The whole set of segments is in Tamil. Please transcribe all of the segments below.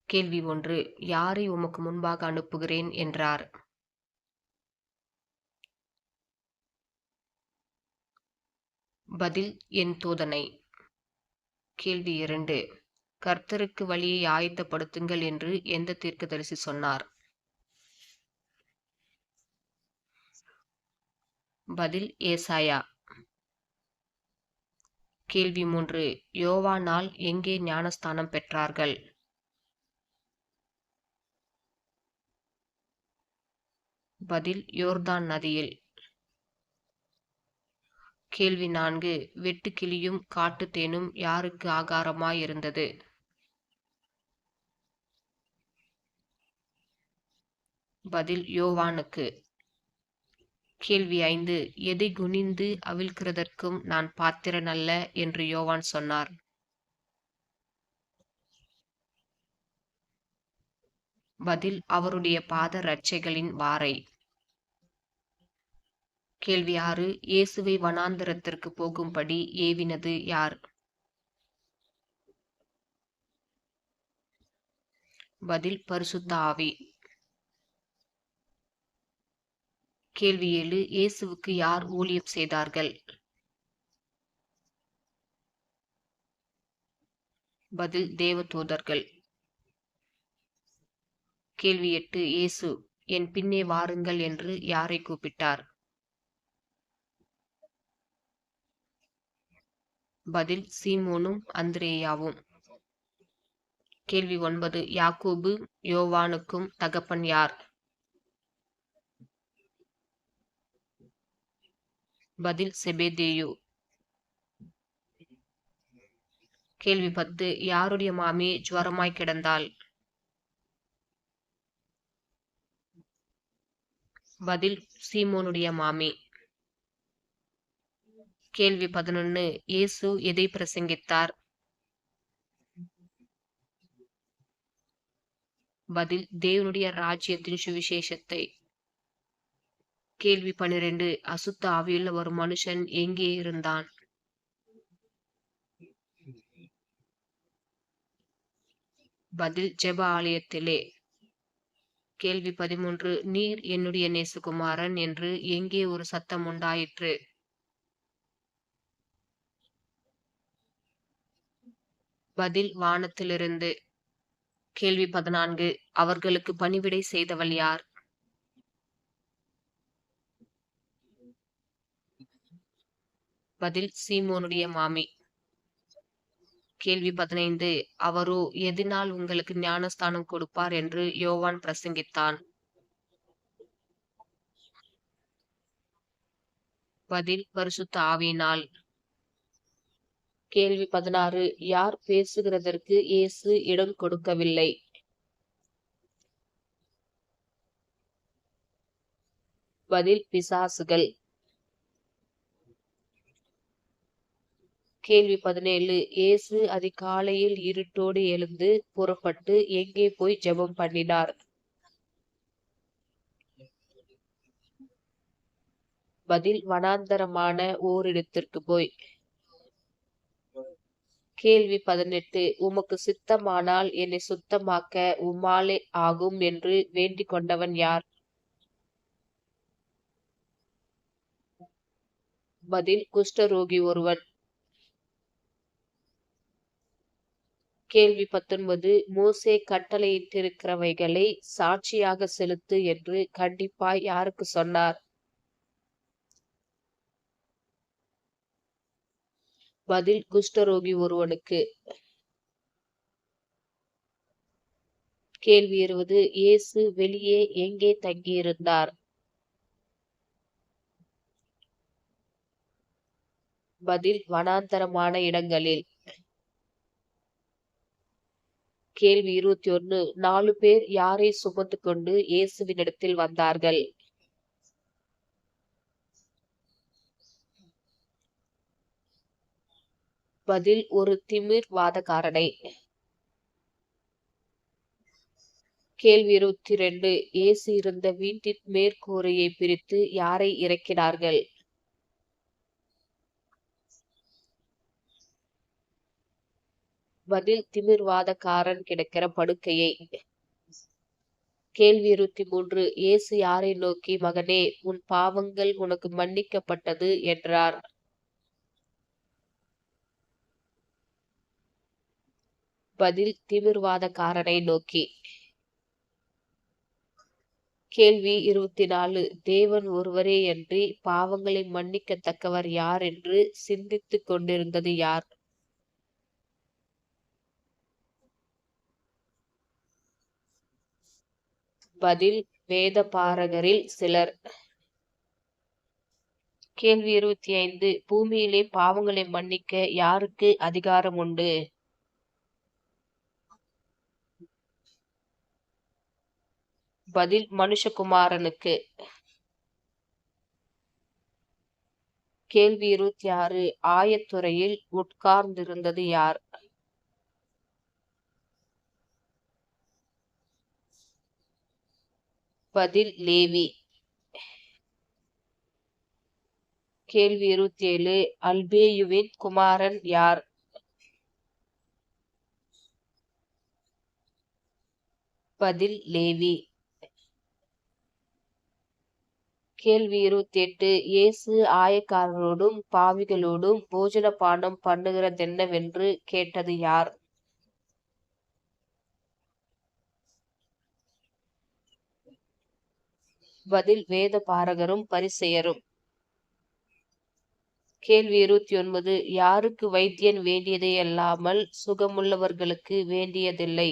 கேள்வி 1. யாரை உமக்கு முன்பாக அனுப்புகிறேன் என்றார். பதில் என் தூதனை. கேள்வி 2. கர்த்தருக்கு வழியை ஆயத்தப்படுத்துங்கள் என்று எந்த தீர்க்கதரிசி சொன்னார்? பதில் ஏசாயா. கேள்வி 3. யோவானால் எங்கே ஞானஸ்தானம் பெற்றார்கள்? பதில் யோர்தான் நதியில். கேள்வி 4. வெட்டுக்கிளியும் காட்டுத் தேனும் யாருக்கு ஆகாரமாயிருந்தது? பதில் யோவானுக்கு. கேள்வி 5. எதை குனிந்து அவிழ்க்கிறதற்கும் நான் பாத்திரன் அல்ல என்று யோவான் சொன்னார்? பதில் அவருடைய பாத ரட்சைகளின் வாரை. கேள்வி 6. இயேசுவை வனாந்தரத்திற்கு போகும்படி ஏவினது யார்? பதில் பரிசுத்த ஆவி. கேள்வி 7. இயேசுவுக்கு யார் ஊழியம் செய்தார்கள்? பதில் தேவதூதர்கள். கேள்வி 8. இயேசு என் பின்னே வாருங்கள் என்று யாரை கூப்பிட்டார்? பதில் சீமோனும் அந்திரேயாவும். கேள்வி 9. யாக்கோபு யோவானுக்கும் தகப்பன் யார்? பதில் செபெதேயு. கேள்வி 10. யாருடைய மாமி ஜுவரமாய் கிடந்தாள்? பதில் சீமோனுடைய மாமி. கேள்வி 11. இயேசு எதை பிரசங்கித்தார்? பதில் தேவனுடைய ராஜ்யத்தின் சுவிசேஷத்தை. கேள்வி 12. அசுத்த ஆவியுள்ள ஒரு மனுஷன் எங்கே இருந்தான்? பதில் ஜெப ஆலயத்திலே. கேள்வி 13. நீர் என்னுடைய நேசகுமாரன் என்று எங்கே ஒரு சத்தம் உண்டாயிற்று? பதில் வானத்திலிருந்து. கேள்வி 14. அவர்களுக்கு பணிவிடை செய்தவள் யார்? பதில் சீமோனுடைய மாமி. கேள்வி 15. அவரோ எதினால் உங்களுக்கு ஞானஸ்தானம் கொடுப்பார் என்று யோவான் பிரசங்கித்தான்? பதில் பரிசுத்த ஆவியினால். கேள்வி 16. யார் பேசுகிறதற்கு இயேசு இடம் கொடுக்கவில்லை? பதில் பிசாசுகள். கேள்வி 17. இயேசு அதிகாலையில் இருட்டோடு எழுந்து புறப்பட்டு எங்கே போய் ஜெபம் பண்ணினார்? பதில் வனாந்தரமான ஓரிடத்திற்கு போய். கேள்வி 18. உமக்கு சித்தமானால் என்னை சுத்தமாக்க உம்மாலே ஆகும் என்று வேண்டிக் கொண்டவன் யார்? பதில் குஷ்டரோகி ஒருவன். கேள்வி 19. மோசே கட்டளையிட்டிருக்கிறவைகளை சாட்சியாக செலுத்து என்று கண்டிப்பாய் யாருக்கு சொன்னார்? பதில் குஷ்டரோகி ஒருவனுக்கு. கேள்வி 20. இயேசு வெளியே எங்கே தங்கியிருந்தார்? பதில் வனாந்தரமான இடங்களில். கேள்வி 21. 4 பேர் யாரை சுமந்து கொண்டு இயேசுவினிடத்தில் வந்தார்கள்? பதில் ஒரு திமிர் வாதக்காரனை. கேள்வி 22. இயேசு இருந்த வீட்டின் மேற்கூரையை பிரித்து யாரை இறக்கினார்கள்? பதில் திமிர்வாதக்காரன் கிடக்கிற படுக்கையை. கேள்வி 23. இயேசு யாரை நோக்கி, மகனே, உன் பாவங்கள் உனக்கு மன்னிக்கப்பட்டது என்றார்? பதில் திமிர்வாதக்காரனை நோக்கி. கேள்வி 24. தேவன் ஒருவரேயன்றி பாவங்களை மன்னிக்கத்தக்கவர் யார் என்று சிந்தித்துக் கொண்டிருந்தது யார்? பதில் வேதபாரகரில் சிலர். கேள்வி 25. பூமியிலே பாவங்களை மன்னிக்க யாருக்கு அதிகாரம் உண்டு? பதில் மனுஷகுமாரனுக்கு. கேள்வி 26. ஆயத்துறையில் உட்கார்ந்திருந்தது யார்? பதில் லேவி. கேள்வி 27. அல்பேயுவின் குமாரன் யார்? பதில் லேவி. கேள்வி 28. இயேசு ஆயக்காரரோடும் பாவிகளோடும் போஜன பானம் பண்ணுகிறதென்னவென்று கேட்டது யார்? பதில் வேதபாரகரும் பரிசேயரும். கேள்வி 29. யாருக்கு வைத்தியன் வேண்டியதே அல்லாமல் சுகமுள்ளவர்களுக்கு வேண்டியதில்லை?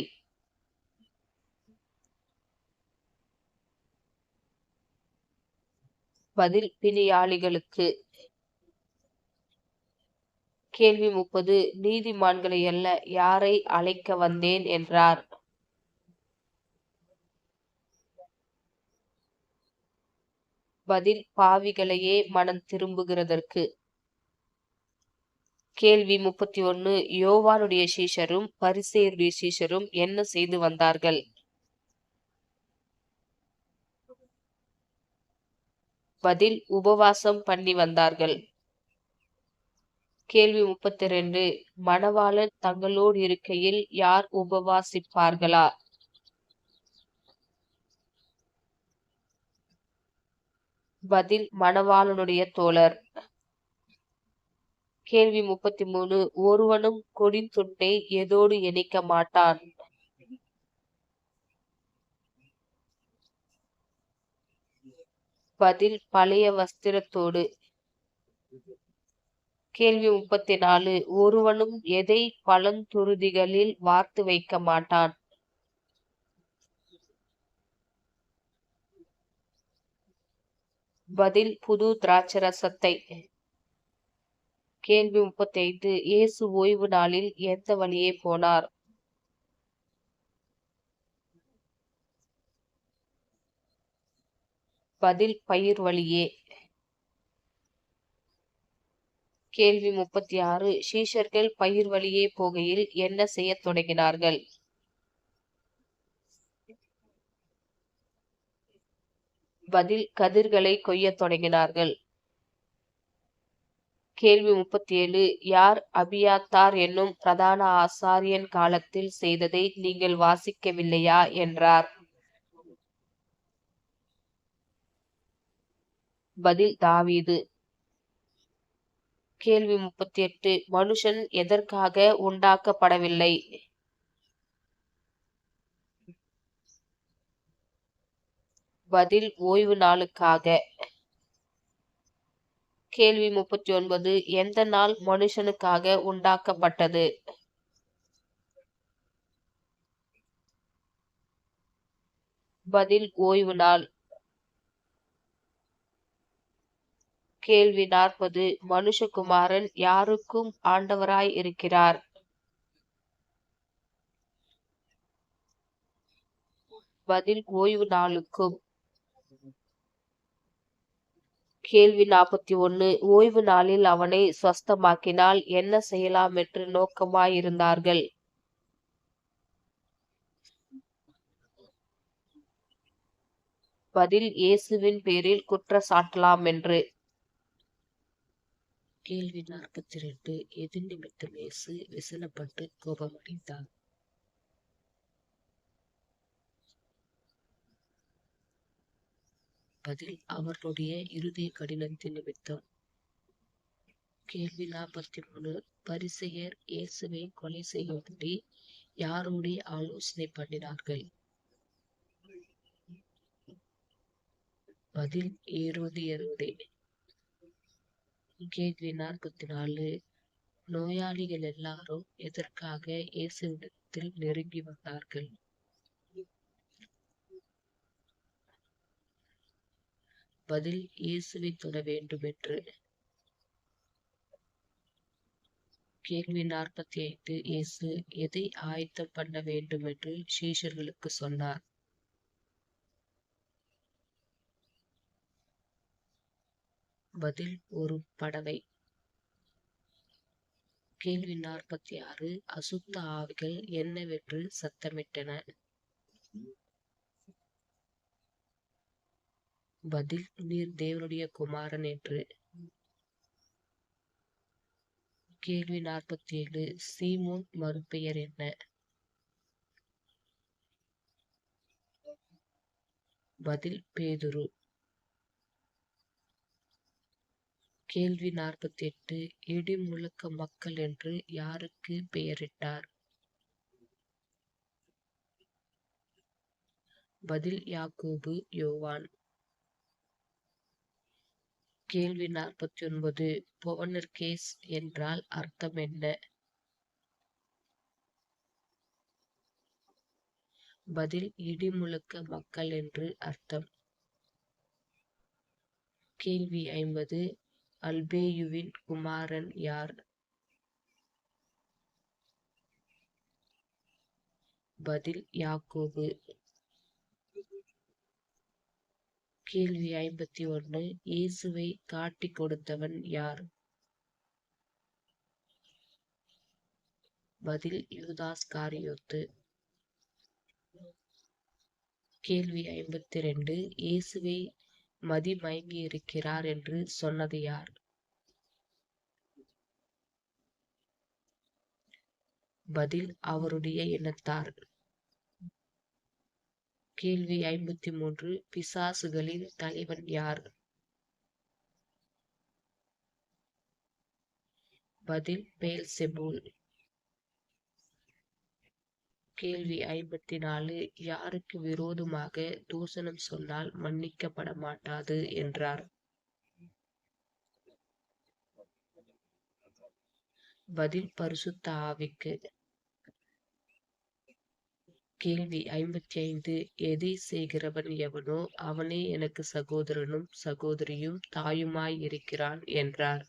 பதில் பிணியாளிகளுக்கு. கேள்வி 30. நீதிமான்களை அல்ல, யாரை அழைக்க வந்தேன் என்றார்? பதில் பாவிகளையே மனம் திரும்புகிறதற்கு. கேள்வி 31. யோவானுடைய சீஷரும் பரிசேயருடைய சீஷரும் என்ன செய்து வந்தார்கள்? பதில் உபவாசம் பண்ணி வந்தார்கள். கேள்வி 32. மணவாளன் தங்களோடு இருக்கையில் யார் உபவாசிப்பார்களா? பதில் மணவாளனுடைய தோழர். கேள்வி 33. ஒருவனும் கொடித்துண்டை எதோடு இணைக்க மாட்டான்? பதில் பழைய வஸ்திரத்தோடு. கேள்வி 34. ஒருவனும் எதை பழந்துருதிகளில் வார்த்து வைக்க மாட்டான்? பதில் புது திராட்சரசத்தை. கேள்வி 35. இயேசு ஓய்வு நாளில் எந்த வழியே போனார்? பதில் பயிர் வழியே. கேள்வி 36. சீஷர்கள் பயிர் வழியே போகையில் என்ன செய்யத் தொடங்கினார்கள்? பதில் கதிர்களை கொய்யத் தொடங்கினார்கள். கேள்வி 37. யார் அபியாத்தார் என்னும் பிரதான ஆசாரியன் காலத்தில் செய்ததை நீங்கள் வாசிக்கவில்லையா என்றார்? பதில் தாவீது. கேள்வி 38. மனுஷன் எதற்காக உண்டாக்கப்படவில்லை? பதில் ஓய்வு நாளுக்காக. கேள்வி 39. எந்த நாள் மனுஷனுக்காக உண்டாக்கப்பட்டது? பதில் ஓய்வு நாள். கேள்வி 40. மனுஷகுமாரன் யாருக்கும் ஆண்டவராய் இருக்கிறார்? பதில் ஓய்வு நாளுக்கும். கேள்வி 41. ஓய்வு நாளில் அவனை சுஸ்தமாக்கினால் என்ன செய்யலாம் என்று நோக்கமாயிருந்தார்கள்? பதில் இயேசுவின் பேரில் குற்றச்சாட்டலாம் என்று. கேள்வி 42. எது நிமித்தம் இயேசு விசனப்பட்டு கோபமடைந்தார்? பதில், அவர்களுடைய இருதய கடினத்தின் நிமித்தம். கேள்வி 43. பரிசேயர் இயேசுவை கொலை செய்யும்படி யாரோடு ஆலோசனை பண்ணினார்கள்? பதில், ஏரோதியரோடே. கேள்வி 44. நோயாளிகள் எல்லாரும் எதற்காக இயேசுவிடத்தில் நெருங்கி வந்தார்கள்? பதில், இயேசுவை தொட வேண்டுமென்று. கேள்வி 45. இயேசு எதை ஆயத்தம் பண்ண வேண்டுமென்று சீஷர்களுக்கு சொன்னார்? பதில், ஒரு படவை. கேள்வி 46. அசுத்த ஆவிகள் என்னவென்று சத்தமிட்டன? பதில், நீர் தேவனுடைய குமாரன் என்று. கேள்வி 47. சீமோன் மறுபெயர் என்ன? பதில், பேதுரு. கேள்வி 48. இடி முழக்க மக்கள் என்று யாருக்கு பெயரிட்டார்? பதில், யாக்கோபு, யோவான். கேள்வி 49. போவனர்கேஸ் என்றால் அர்த்தம் என்ன? பதில், இடி முழக்க மக்கள் என்று அர்த்தம். கேள்வி 50. அல்பேயுவின் குமாரன் யார்? பதில், யாக்கோபு. கேள்வி 51. இயேசுவை காட்டிக் கொடுத்தவன் யார்? பதில், யூதாஸ் காரியோத்து. கேள்வி 52. இயேசுவை மதிமயங்கி இருக்கிறார் என்று சொன்னது யார்? பதில், அவருடைய இனத்தார். கேள்வி 53. பிசாசுகளின் தலைவன் யார்? பதில், பெயல்செபூல். கேள்வி 54. யாருக்கு விரோதமாக தூஷணம் சொன்னால் மன்னிக்கப்பட மாட்டாது என்றார்? பதில், பரிசுத்த ஆவிக்கு. கேள்வி 55. எதை செய்கிறவன் எவனோ அவனே எனக்கு சகோதரனும் சகோதரியும் தாயுமாய் இருக்கிறான் என்றார்?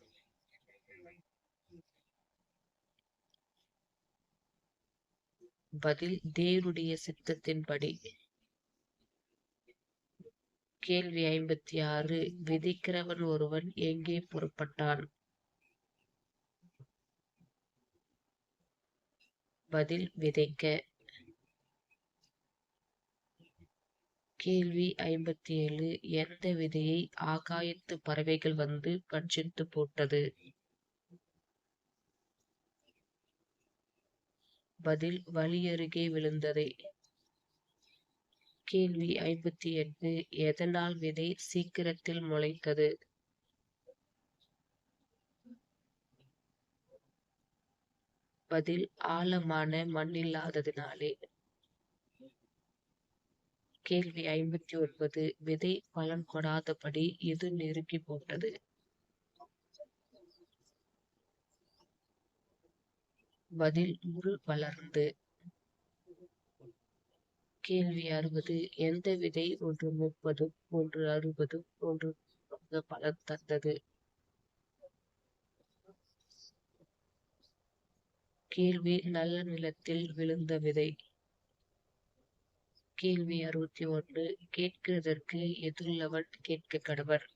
பதில், தேவனுடைய சித்தத்தின்படி. கேள்வி 56. விதைக்கிறவன் ஒருவன் எங்கே புறப்பட்டான்? பதில், விதைக்க. கேள்வி 57. எந்த விதையை ஆகாயத்து பறவைகள் வந்து பட்சித்து போட்டது? பதில், வழியருகே விழுந்ததை. கேள்வி 58. எதனால் விதை சீக்கிரத்தில் முளைத்தது? பதில், ஆழமான மண்ணில்லாததினாலே. கேள்வி 59. விதை பலன் கொடாதபடி எது நெருக்கி போட்டது? பதில், முள் வளர்ந்து. கேள்வி 60. எந்த விதை ஒன்று 30, ஒன்று 60, ஒன்று பலன் தந்தது? கேள்வி, நல்ல நிலத்தில் விழுந்த விதை. கேள்வி 61. கேட்கிறதற்கு எதுள்ளவன் கேட்க கடவர்?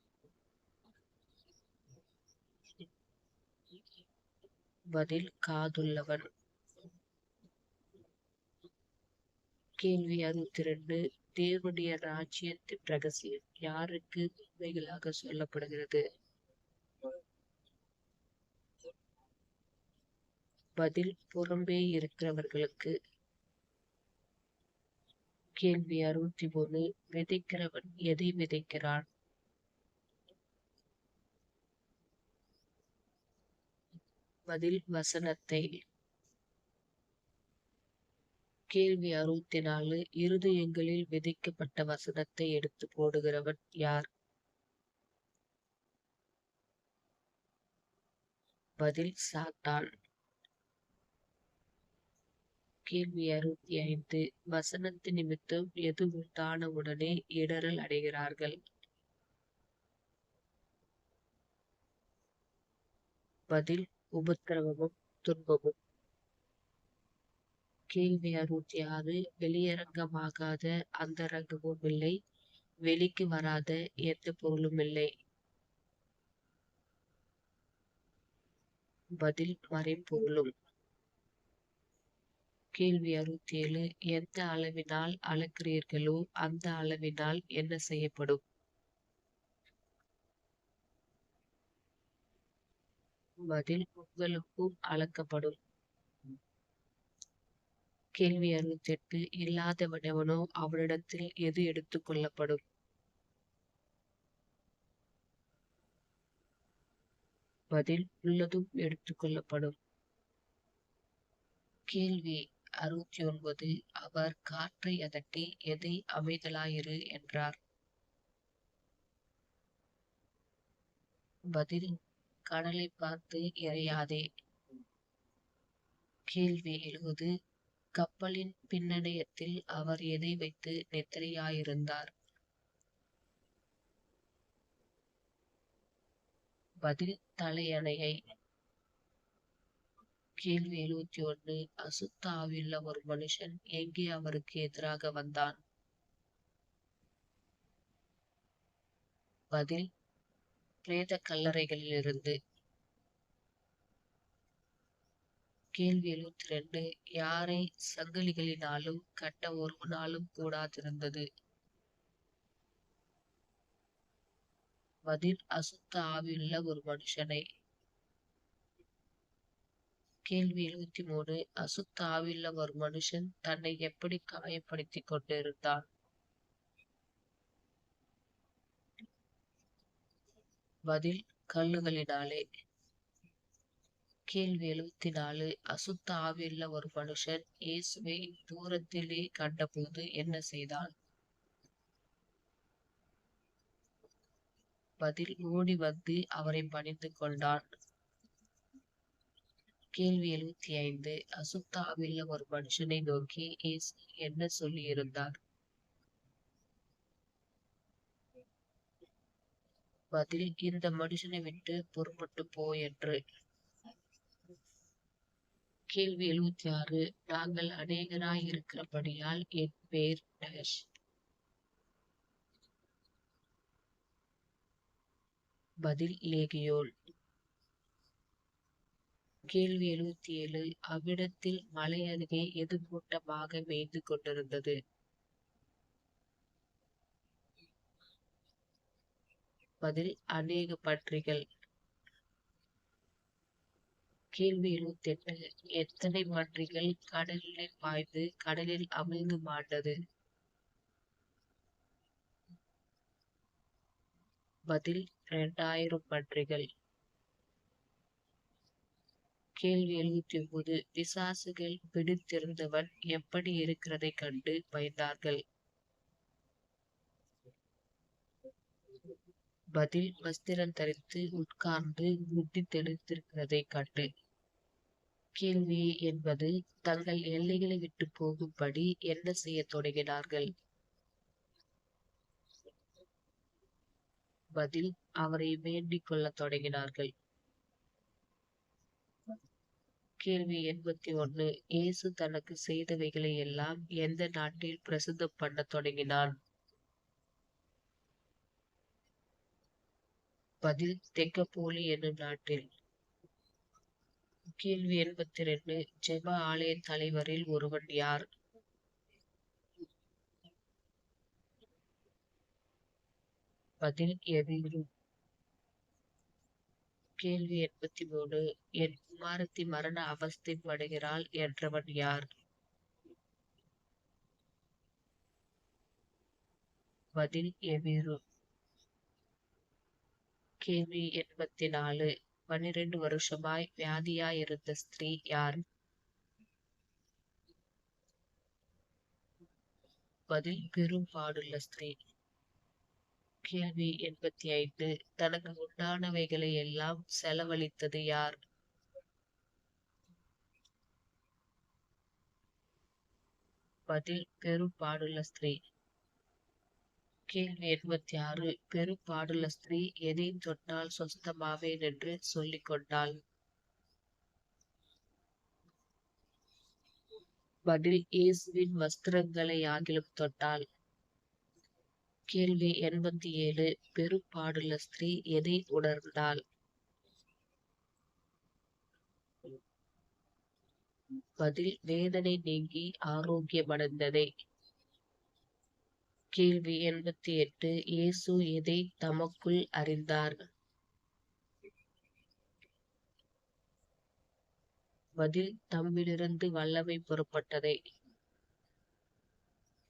பதில், காதுள்ளவன். கேள்வி 62. தேவனுடைய ராஜ்யத்தின் ரகசியம் யாருக்கு உண்மைகளாக சொல்லப்படுகிறது? பதில் புறம்பே இருக்கிறவர்களுக்கு. கேள்வி 63. விதைக்கிறவன் எதை விதைக்கிறான்? பதில் வசனத்தை. கேள்வி 64. இருதயங்களில் விதைக்கப்பட்ட வசனத்தை எடுத்து போடுகிறவன் யார்? பதில் சாத்தான். கேள்வி 65. வசனத்து நிமித்தம் எது உண்டான உடனே இடறல் அடைகிறார்கள்? பதில் உபத்திரவமும் துன்பமும். கேள்வி 66. வெளியரங்கமாகாத அந்தரங்கமும் இல்லை, வெளிக்கு வராத எந்த பொருளும் இல்லை. பதில் மறைப்பொருளும். கேள்வி 67. எந்த அளவினால் அளக்கிறீர்களோ அந்த அளவினால் என்ன செய்யப்படும்? பதில் உங்களுக்கும் அளக்கப்படும். கேள்வி 68. இல்லாதவனவனோ அவனிடத்தில் எது எடுத்துக் கொள்ளப்படும்? பதில் உள்ளதும் எடுத்துக் கொள்ளப்படும். கேள்வி 69. அவர் காற்றை அதட்டி எதை அமைதலாயிரு என்றார்? பதில் கடலை பார்த்து இறையாதே. கேள்வி 70. கப்பலின் பின்னடையத்தில் அவர் எதை வைத்து நித்திரையாயிருந்தார்? பதில் தலையணையை. கேள்வி 71. அசுத்த ஆவியுள்ள ஒரு மனுஷன் எங்கே அவருக்கு எதிராக வந்தான்? பதில் பிரேத கல்லறைகளிலிருந்து. கேள்வி 72. யாரை சங்கிலிகளினாலும் கட்ட ஒருவனாலும் கூடாதிருந்தது? பதில் அசுத்த ஆவியுள்ள ஒரு மனுஷனை. கேள்வி 73. அசுத்த ஆவியுள்ள ஒரு மனுஷன் தன்னை எப்படி காயப்படுத்திக் கொண்டிருந்தான்? பதில் கல்லுகளினாலே. கேள்வி 74. அசுத்த ஆவியுள்ள ஒரு மனுஷன் இயேசுவை தூரத்திலே கண்டபோது என்ன செய்தான்? பதில் ஓடி வந்து அவரை பணிந்து கொண்டான். கேள்வி 75. அசுத்த ஆவியுள்ள ஒரு மனுஷனை நோக்கி இயேசு என்ன சொல்லியிருந்தார்? பதில் இந்த மனுஷனை விட்டு புறப்பட்டு போ என்று. கேள்வி 76. நாங்கள் அநேகராய் இருக்கிறபடியால் என் பேர் டேஷ். பதில் லேகியோன். கேள்வி 77. அவ்விடத்தில் மலை அருகே எது கூட்டமாக மேய்ந்து கொண்டிருந்தது? பதில் அநேக பன்றிகள். கேள்வி 78. எத்தனை பன்றிகள் கடலிலே பாய்ந்து கடலில் அமிழ்ந்து மாண்டது? பதில் 2000 பன்றிகள். கேள்வி 79. பிசாசுகள் பிடித்திருந்தவன் எப்படி இருக்கிறதை கண்டு பயந்தார்கள்? பதில் வஸ்திரம் தரித்து உட்கார்ந்து புத்தி தெளித்திருக்கிறதை கண்டு. கேள்வி 80. தங்கள் எல்லைகளை விட்டு போகும்படி என்ன செய்ய தொடங்கினார்கள்? பதில் அவரை வேண்டிக் கொள்ள தொடங்கினார்கள். கேள்வி 81. இயேசு தனக்கு செய்தவைகளை எல்லாம் எந்த நாட்டில் பிரசித்தம் பண்ண தொடங்கினான்? பதில் தெக்கப்போலி என்னும் நாட்டில். கேள்வி 82. ஜெப ஆலய தலைவரில் ஒருவன் யார்? பதில் எபிரு. கேள்வி 83. என் குமாரத்தி மரண அவஸ்தைப்படுகிறாள் என்றவன் யார்? பதில் எபிரு. கேள்வி 84. 12 வருஷமாய் வியாதியாயிருந்த ஸ்திரீ யார்? பதில் பெரும்பாடுள்ள ஸ்திரீ. கேள்வி 85. தனக்கு உண்டானவைகளை எல்லாம் செலவழித்தது யார்? பதில் பெரும்பாடுள்ள ஸ்திரீ. கேள்வி 86. பெரும்பாடுள்ள ஸ்திரீ எதை தொட்டால் சொஸ்தமாவேன் என்று சொல்லிக் கொண்டாள்? பதில் இயேசுவின் வஸ்திரங்களை ஆகிலும் தொட்டாள். கேள்வி 87. பெரும்பாடுள்ள ஸ்திரீ எதை உணர்ந்தாள்? பதில் வேதனை நீங்கி ஆரோக்கியமடைந்ததை. கேள்வி 88. இயேசு எதை தமக்குள் அறிந்தார்? பதில் தம்மிலிருந்து வல்லமை புறப்பட்டதை.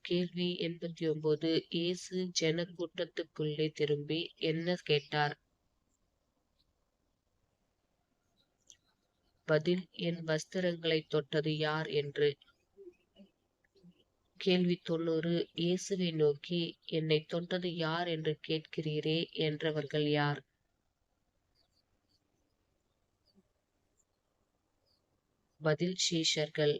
கேள்வி 89. இயேசு ஜனக்கூட்டத்துக்குள்ளே திரும்பி என்ன கேட்டார்? பதில் என் வஸ்திரங்களை தொட்டது யார் என்று. கேள்வி 90. இயேசுவை நோக்கி என்னை தொட்டது யார் என்று கேட்கிறீரே என்றவர்கள் யார்? பதில் சீஷர்கள்.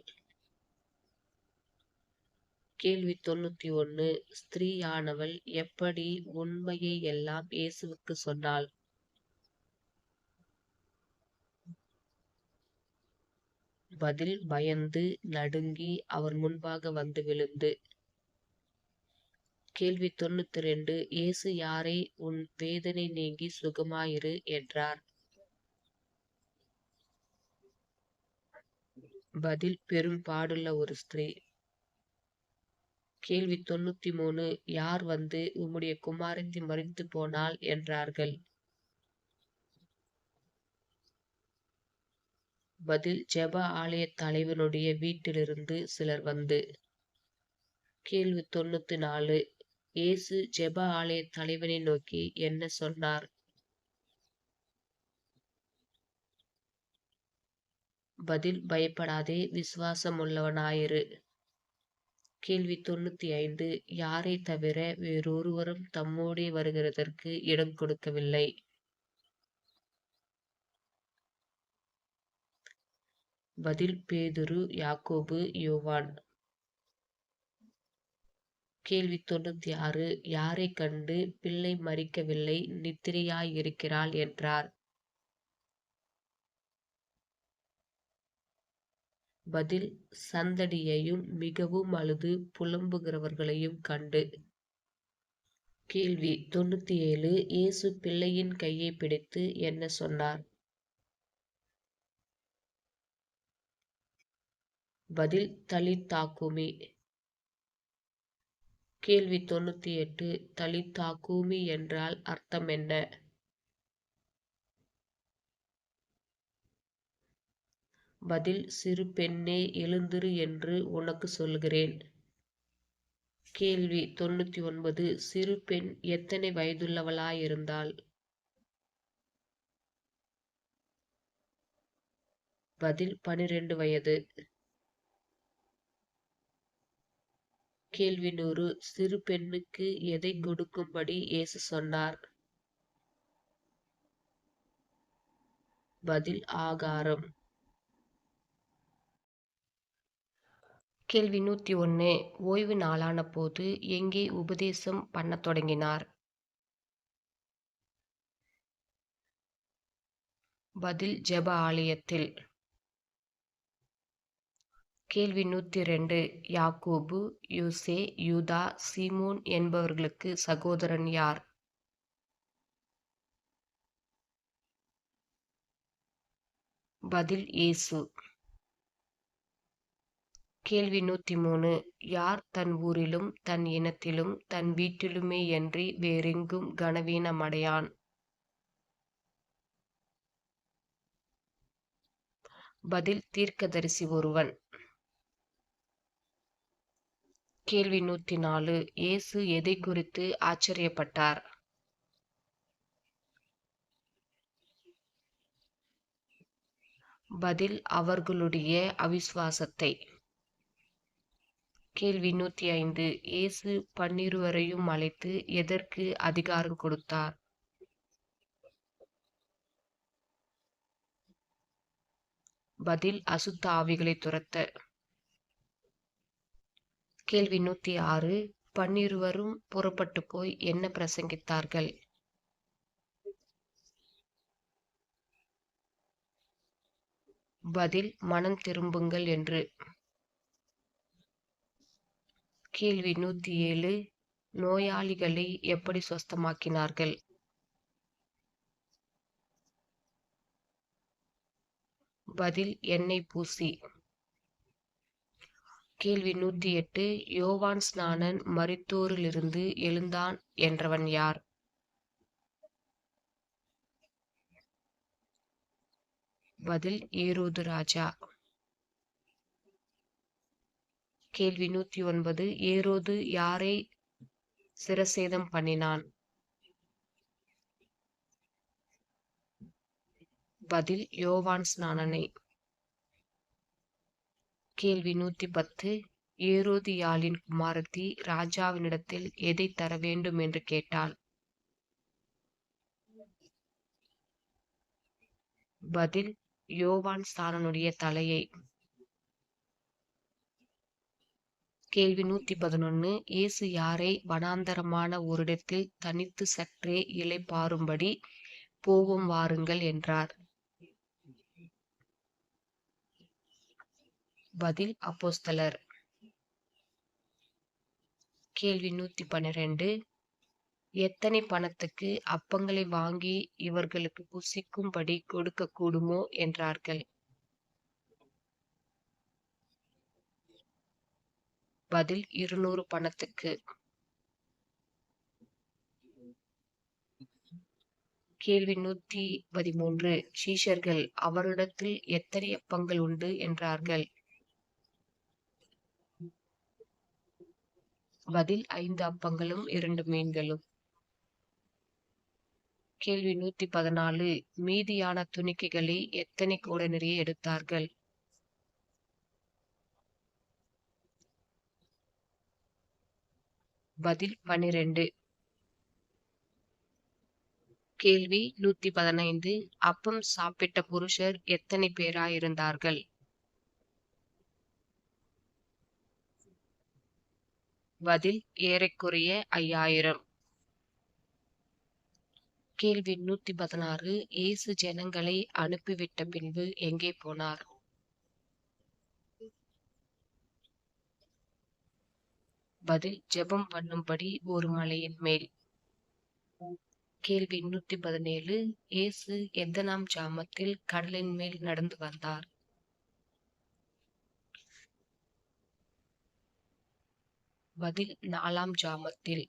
கேள்வி 91. ஸ்திரீயானவள் எப்படி உண்மையை எல்லாம் இயேசுவுக்கு சொன்னாள்? பதில் பயந்து நடுங்கி அவர் முன்பாக வந்து விழுந்து. கேள்வி 92. இயேசு யாரை உன் வேதனை நீங்கி சுகமாயிரு என்றார்? பதில் பெரும்பாடுள்ள ஒரு ஸ்திரீ. கேள்வி 93. யார் வந்து உம்முடைய குமாரத்தி மரித்து போனாள் என்றார்கள்? பதில் ஜெப ஆலய தலைவனுடைய வீட்டிலிருந்து சிலர் வந்து. கேள்வி 94. இயேசு ஜெப ஆலய தலைவனை நோக்கி என்ன சொன்னார்? பதில் பயப்படாதே, விசுவாசம் உள்ளவனாயிரு. கேள்வி 95. யாரை தவிர வேறொருவரும் தம்மோடே வருகிறதற்கு இடம் கொடுக்கவில்லை. பதில் பேதுரு, யாக்கோபு, யோவான். கேள்வி 96. யாரை கண்டு பிள்ளை மரிக்கவில்லை, நித்திரையாயிருக்கிறாள் என்றார்? பதில் சந்தடியையும் மிகவும் அழுது புலம்புகிறவர்களையும் கண்டு. கேள்வி 97. இயேசு பிள்ளையின் கையை பிடித்து என்ன சொன்னார்? பதில் தலித்தா கூமி. கேள்வி 98. தலித்தா கூமி என்றால் அர்த்தம் என்ன? பதில் சிறு பெண்ணே எழுந்திரு என்று உனக்கு சொல்கிறேன். கேள்வி 99. சிறு பெண் எத்தனை வயதுள்ளவளாயிருந்தாள்? பதில் 12 வயது. கேள்வி 100. சிறு பெண்ணுக்கு எதை கொடுக்கும்படி இயேசு சொன்னார்? பதில் ஆகாரம். கேள்வி 101. ஓய்வு நாளான போது எங்கே உபதேசம் பண்ணத் தொடங்கினார்? பதில் ஜெப ஆலயத்தில். கேள்வி 102. யாக்கோபு, யோசே, யூதா, சீமோன் என்பவர்களுக்கு சகோதரன் யார்? பதில் இயேசு. கேள்வி 103. யார் தன் ஊரிலும் தன் இனத்திலும் தன் வீட்டிலுமேயன்றி வேறெங்கும் கனவீனமடையான்? பதில் தீர்க்கதரிசி ஒருவன். கேள்வி 104. இயேசு எதை குறித்து ஆச்சரியப்பட்டார்? பதில் அவர்களுடைய அவிசுவாசத்தை. கேள்வி 105. இயேசு 12 அழைத்து எதற்கு அதிகாரம் கொடுத்தார்? பதில் அசுத்த ஆவிகளை துரத்த. கேள்வி 106. 12 புறப்பட்டு போய் என்ன பிரசங்கித்தார்கள்? பதில் மனம் திரும்புங்கள் என்று. கேள்வி 107. நோயாளிகளை எப்படி சுஸ்தமாக்கினார்கள்? பதில் எண்ணெய் பூசி. கேள்வி 108. யோவான் ஸ்நானன் மரித்தோரிலிருந்து எழுந்தான் என்றவன் யார்? பதில் ஏரோது ராஜா. கேள்வி 109. ஏரோது யாரை சிரசேதம் பண்ணினான்? பதில் யோவான் ஸ்நானனை. கேள்வி 110. ஏரோதியாளின் குமாரத்தி ராஜாவினிடத்தில் எதை தர வேண்டும் என்று கேட்டாள்? பதில் யோவான் ஸ்நானனுடைய தலையை. கேள்வி 111. இயேசு யாரை வனாந்தரமான ஓரிடத்தில் தனித்து சற்றே இளைப்பாறும்படி போவோம் வாருங்கள் என்றார்? பதில் அப்போஸ்தலர். கேள்வி 112. எத்தனை பணத்துக்கு அப்பங்களை வாங்கி இவர்களுக்கு புசிக்கும்படி கொடுக்க கூடுமோ என்றார்கள்? பதில் 200 பணத்துக்கு. கேள்வி 113. சீஷர்கள் அவரிடத்தில் எத்தனை அப்பங்கள் உண்டு என்றார்கள்? பதில் 5 அப்பங்களும் 2 மீன்களும். கேள்வி 114. மீதியான துணிக்கைகளை எத்தனை கூட நிறைய எடுத்தார்கள்? பதில் 12. கேள்வி 115. அப்பம் சாப்பிட்ட புருஷர் எத்தனை பேராயிருந்தார்கள்? பதில் ஏறக்குறைய 5000. கேள்வி 116. இயேசு ஜனங்களை அனுப்பிவிட்ட பின்பு எங்கே போனார்? பதில் ஜெபம் பண்ணும்படி ஒரு மலையின் மேல். கேள்வி 117. இயேசு எத்தனாம் ஜாமத்தில் கடலின் மேல் நடந்து வந்தார்? பதில் 4ஆம் ஜாமத்தில்.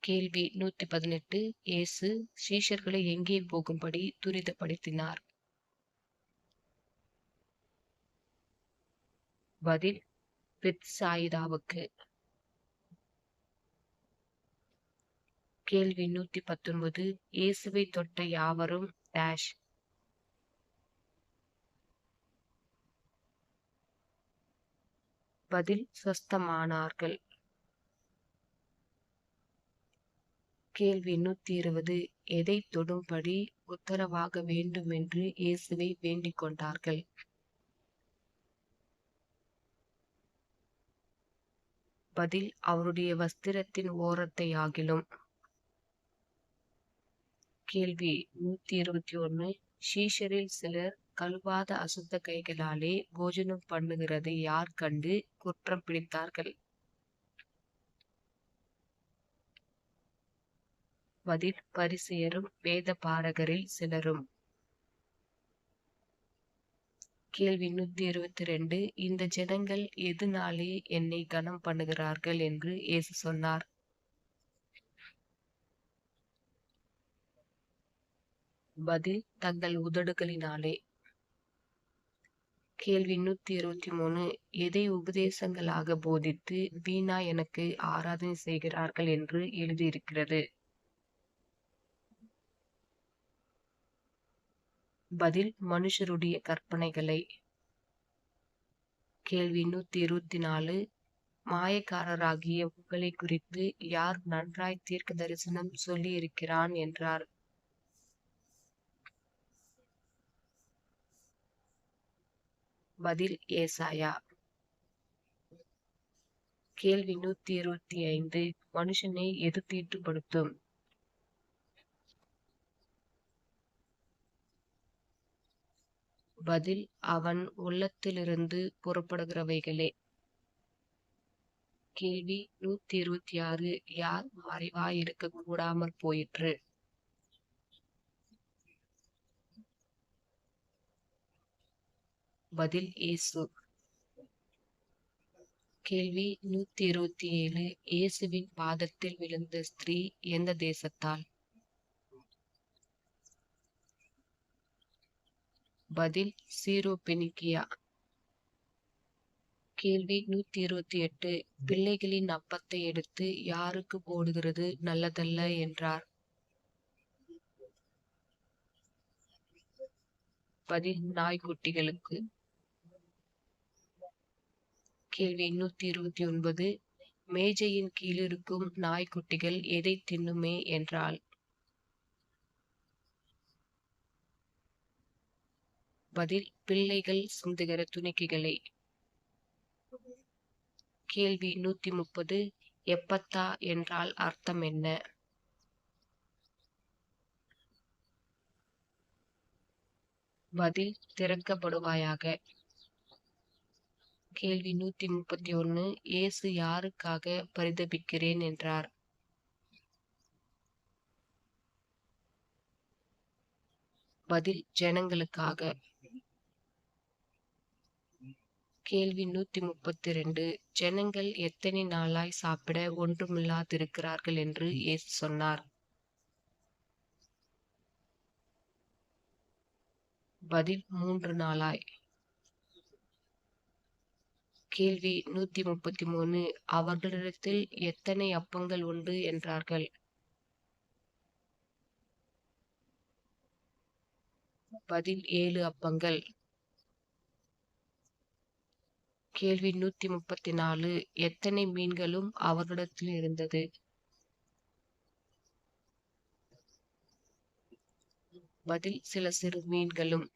கேள்வி 118. இயேசு சீஷர்களை எங்கே போகும்படி துரிதப்படுத்தினார்? பதில் பெத்சாயிதாவுக்கு. கேள்வி 119. இயேசுவை தொட்ட யாவரும் டேஷ். பதில் சொஸ்தமானார்கள். கேள்வி 120. எதை தொடும்படி உத்தரவாக வேண்டும் என்று இயேசுவை வேண்டிக் கொண்டார்கள்? பதில் அவருடைய வஸ்திரத்தின் ஓரத்தை ஆகிலும். கேள்வி 121. சீஷரில் சிலர் கழுவாத அசுத்த கைகளாலே போஜனம் பண்ணுகிறதை யார் கண்டு குற்றம் பிடித்தார்கள்? பதில் பரிசேயரும் வேத பாரகரில் சிலரும். கேள்வி 122. இந்த ஜனங்கள் எதனாலே என்னை கனம் பண்ணுகிறார்கள் என்று இயேசு சொன்னார்? பதில் தங்கள் உதடுகளினாலே. கேள்வி 123. எதை உபதேசங்களாக போதித்து வீணா எனக்கு ஆராதனை செய்கிறார்கள் என்று எழுதியிருக்கிறது? பதில் மனுஷருடைய கற்பனைகளை. கேள்வி 124. மாயக்காரராகிய உங்களை குறித்து யார் நன்றாய் தீர்க்க தரிசனம் சொல்லியிருக்கிறான் என்றார்? பதில் ஏசாயா. கேள்வி 125. மனுஷனை எது தீட்டுப்படுத்தும்? பதில் அவன் உள்ளத்திலிருந்து புறப்படுகிறவைகளே. கேள்வி 126. யார் மறைவாயிருக்க கூடாமற் போயிற்று? பதில் இயேசு. கேள்வி 127. இயேசுவின் பாதத்தில் விழுந்த ஸ்திரீ எந்த தேசத்தால்? பதில் சீரோபெனிக்கியா. கேள்வி 128. பிள்ளைகளின் அப்பத்தை எடுத்து யாருக்கு போடுகிறது நல்லதல்ல என்றார்? பதில் நாய்க்குட்டிகளுக்கு. கேள்வி 129. மேஜையின் கீழிருக்கும் நாய்க்குட்டிகள் எதை தின்னுமே என்றால்? பதில் பிள்ளைகள் சிந்துகிற துணிக்கைகளை. கேள்வி 130. எப்பத்தா என்றால் அர்த்தம் என்ன? பதில் திறக்கப்படுவாயாக. கேள்வி 131. இயேசு யாருக்காக பரிதபிக்கிறேன் என்றார்? பதில் ஜனங்களுக்காக. கேள்வி 132. ஜனங்கள் எத்தனை நாளாய் சாப்பிட ஒன்றுமில்லாதிருக்கிறார்கள் என்று இயேசு சொன்னார்? பதில் 3 நாளாய். கேள்வி 133. அவர்களிடத்தில் எத்தனை அப்பங்கள் உண்டு என்றார்கள்? பதில் 7 அப்பங்கள். கேள்வி 134. எத்தனை மீன்களும் அவர்களிடத்தில் இருந்தது? பதில் சில சிறு மீன்களும்.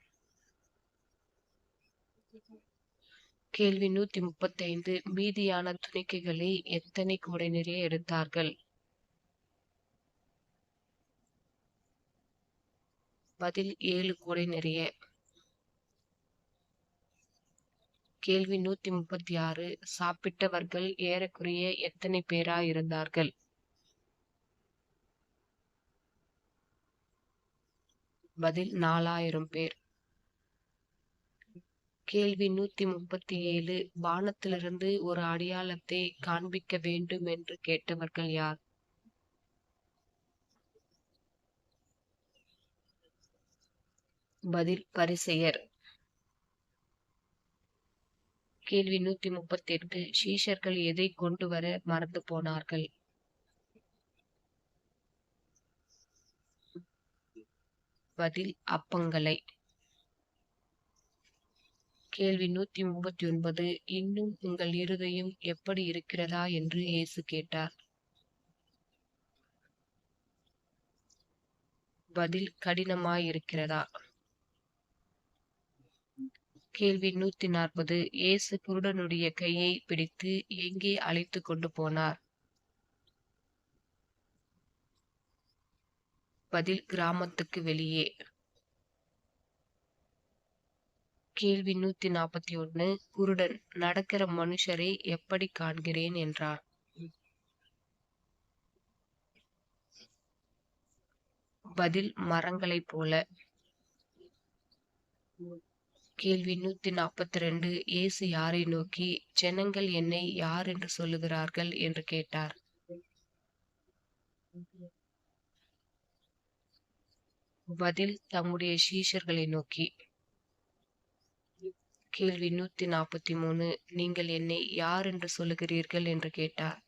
கேள்வி 135. மீதியான துணிக்கைகளை எத்தனை கூடை நிறைய எடுத்தார்கள்? பதில் 7 கூடை நிறைய. கேள்வி 136. சாப்பிட்டவர்கள் ஏறக்குறைய எத்தனை பேராய் இருந்தார்கள்? பதில் 4000 பேர். கேள்வி 137. வானத்திலிருந்து ஒரு அடையாளத்தை காண்பிக்க வேண்டும் என்று கேட்டவர்கள் யார்? பதில் பரிசேயர். கேள்வி 138. சீஷர்கள் எதை கொண்டு வர மறந்து போனார்கள்? பதில் அப்பங்களை. கேள்வி 139. இன்னும் உங்கள் இருதயம் எப்படி இருக்கிறதா என்று இயேசு கேட்டார்? பதில் கடினமாயிருக்கிறதா. கேள்வி 140. இயேசு குருடனுடைய கையை பிடித்து எங்கே அழைத்து கொண்டு போனார்? பதில் கிராமத்துக்கு வெளியே. கேள்வி 141. குருடன் நடக்கிற மனுஷரை எப்படி காண்கிறேன் என்றார்? பதில் மரங்களைப் போல. கேள்வி 142. இயேசு யாரை நோக்கி ஜனங்கள் என்னை யார் என்று சொல்லுகிறார்கள் என்று கேட்டார்? பதில் தம்முடைய சீஷர்களை நோக்கி. கேள்வி 143. நீங்கள் என்னை யார் என்று சொல்லுகிறீர்கள் என்று கேட்டார்.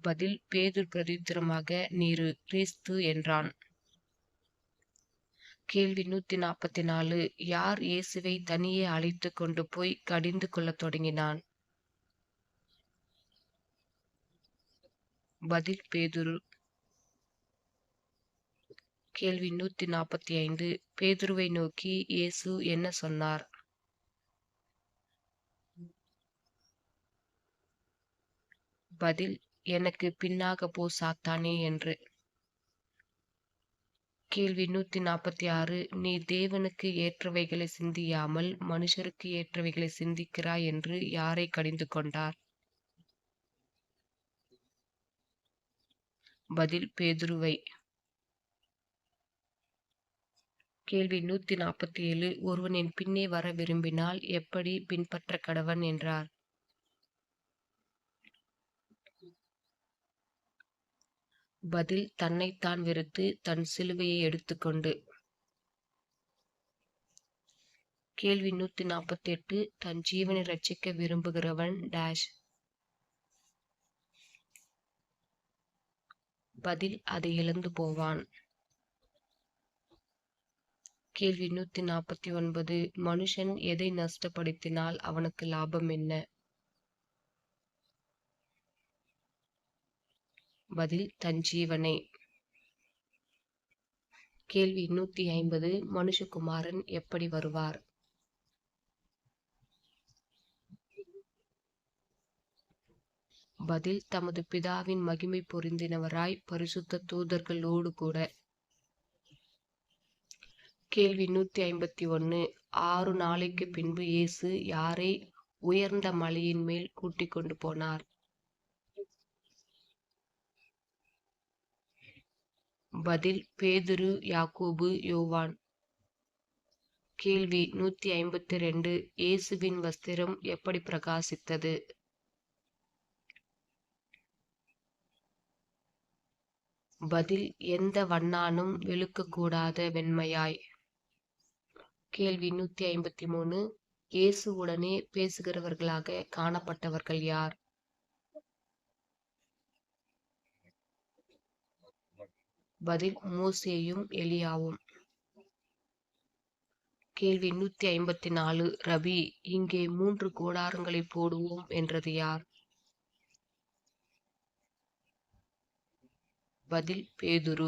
பதில் பேதுரு பிரதியுத்தரமாக, நீரு கிறிஸ்து என்றான். கேள்வி 144. யார் இயேசுவை தனியே அழைத்து கொண்டு போய் கடிந்து கொள்ளத் தொடங்கினான்? பதில் பேதுரு. கேள்வி 145. பேதுருவை நோக்கி இயேசு என்ன சொன்னார்? பதில், எனக்கு பின்னாக போ சாத்தானே என்று. கேள்வி 146. நீ தேவனுக்கு ஏற்றவைகளை சிந்தியாமல் மனுஷருக்கு ஏற்றவைகளை சிந்திக்கிறாய் என்று யாரை கடிந்து கொண்டார்? பதில், பேதுருவை. கேள்வி 147. ஒருவன் என் பின்னே வர விரும்பினால் எப்படி பின்பற்ற கடவன் என்றார். பதில், தன்னைத்தான் வெறுத்து தன் சிலுவையை எடுத்துக்கொண்டு. கேள்வி 148. தன் ஜீவனை ரட்சிக்க விரும்புகிறவன் டேஷ். பதில், அதை இழந்து போவான். கேள்வி 149. மனுஷன் எதை நஷ்டப்படுத்தினால் அவனுக்கு லாபம் என்ன? பதில், தன் ஜீவனை. கேள்வி 150. மனுஷகுமாரன் எப்படி வருவார்? பதில், தமது பிதாவின் மகிமை பொருந்தினவராய் பரிசுத்த தூதர்களோடு கூட. கேள்வி 151. 6 நாளைக்கு பின்பு இயேசு யாரை உயர்ந்த மலையின் மேல் கூட்டிக் கொண்டு போனார்? பதில், பேதுரு, யாக்கோபு, யோவான். கேள்வி 152. இயேசுவின் வஸ்திரம் எப்படி பிரகாசித்தது? பதில், எந்த வண்ணானும் வெளுக்கக்கூடாத வெண்மையாய். கேள்வி 153. இயேசுவுடனே பேசுகிறவர்களாக காணப்பட்டவர்கள் யார்? பதில், மோசேயும் எலியாவும். கேள்வி 154. ரபி, இங்கே 3 கூடாரங்களை போடுவோம் என்றது யார்? பதில், பேதுரு.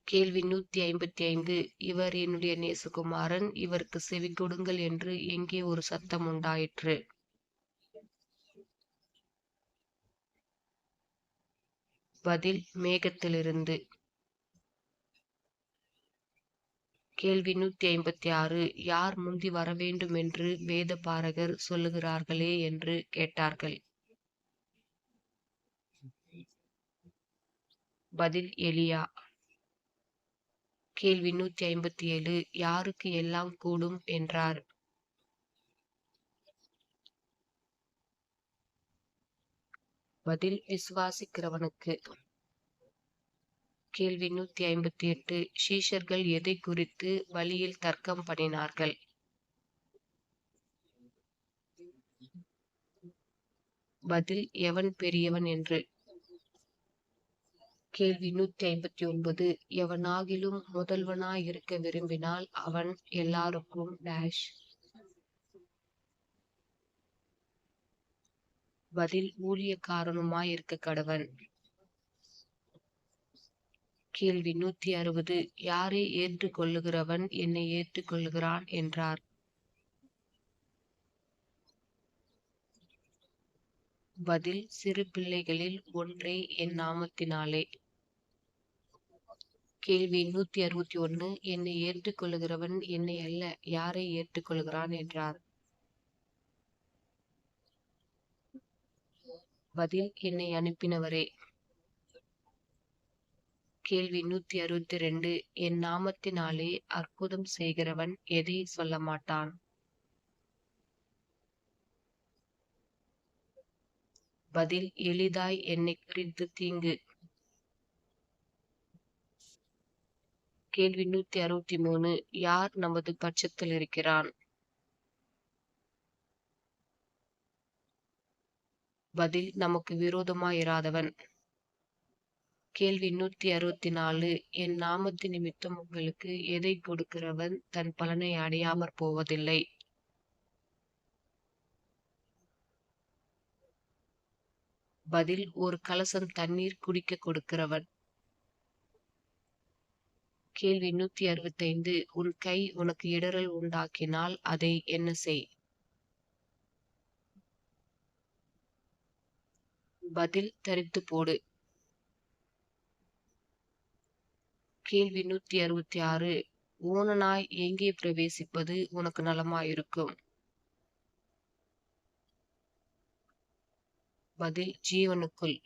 கேள்வி 155. இவர் என்னுடைய நேசகுமாரன், இவருக்கு செவி கொடுங்கள் என்று எங்கே ஒரு சத்தம் உண்டாயிற்று? பதில், மேகத்திலிருந்து. கேள்வி 156. யார் முந்தி வரவேண்டும் என்று வேத பாரகர் சொல்லுகிறார்களே என்று கேட்டார்கள். பதில், எலியா. கேள்வி 157. யாருக்கு எல்லாம் கூடும் என்றார்? பதில், விசுவாசிக்கிறவனுக்கு. கேள்வி 158. சீஷர்கள் எதை குறித்து வழியில் தர்க்கம் பண்ணினார்கள்? பதில், எவன் பெரியவன் என்று. கேள்வி 159. எவனாகிலும் முதல்வனாய் இருக்க விரும்பினால் அவன் எல்லாருக்கும் டேஷ். பதில், ஊழியக்காரனுமாய் இருக்க கடவன். கேள்வி 160. யாரை ஏற்றுக்கொள்ளுகிறவன் என்னை ஏற்றுக்கொள்ளுகிறான் என்றார்? பதில், சிறு பிள்ளைகளில் ஒன்றை என் நாமத்தினாலே. கேள்வி 161. என்னை ஏற்றுக்கொள்ளுகிறவன் என்னை அல்ல, யாரை ஏற்றுக்கொள்கிறான் என்றார்? பதில், என்னை அனுப்பினவரே. கேள்வி 162. என் நாமத்தினாலே அற்புதம் செய்கிறவன் எதை சொல்ல மாட்டான்? பதில்: எளிதாய் என்னைக் குறித்து தீங்கு. கேள்வி 163. யார் நமது பட்சத்தில் இருக்கிறான்? பதில்: நமக்கு விரோதமாயிராதவன். கேள்வி 164. என் நாமத்து நிமித்தம் உங்களுக்கு எதைக் கொடுக்கிறவன் தன் பலனை அடையாமற் போவதில்லை. பதில்: ஒரு கலசம் தண்ணீர் குடிக்கக் கொடுக்கிறவன். கேள்வி 165. உன் கை உனக்கு இடறல் உண்டாக்கினால் அதை என்ன செய்? பதில்: தரித்துப் போடு. கேள்வி 166. ஓநாய் எங்கே பிரவேசிப்பது உனக்கு நலமாயிருக்கும்? பதில்: ஜீவனுக்குள்.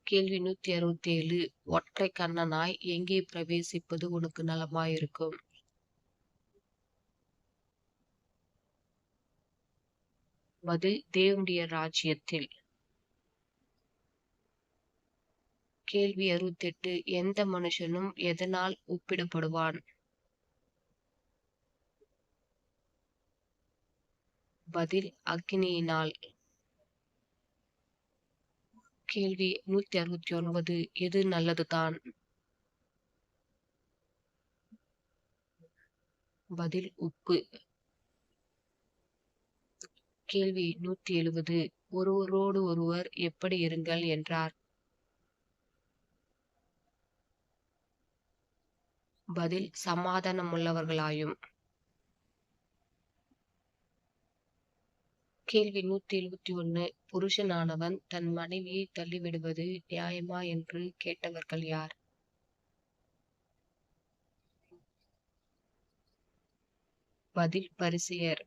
கேள்வி 167. ஒற்றை கண்ணனாய் எங்கே பிரவேசிப்பது உனக்கு நலமாயிருக்கும்? பதில்: தேவனுடைய ராஜ்யத்தில். கேள்வி 68. எந்த மனுஷனும் எதனால் ஒப்பிடப்படுவான்? பதில்: அக்கினியினால். கேள்வி 169. எது நல்லதுதான்? பதில்: உப்பு. கேள்வி 170. ஒருவரோடு ஒருவர் எப்படி இருங்கள் என்றார்? பதில்: சமாதானமுள்ளவர்களாயும். கேள்வி 171. புருஷனானவன் தன் மனைவியை தள்ளிவிடுவது நியாயமா என்று கேட்டவர்கள் யார்? பதில்: பரிசேயர்.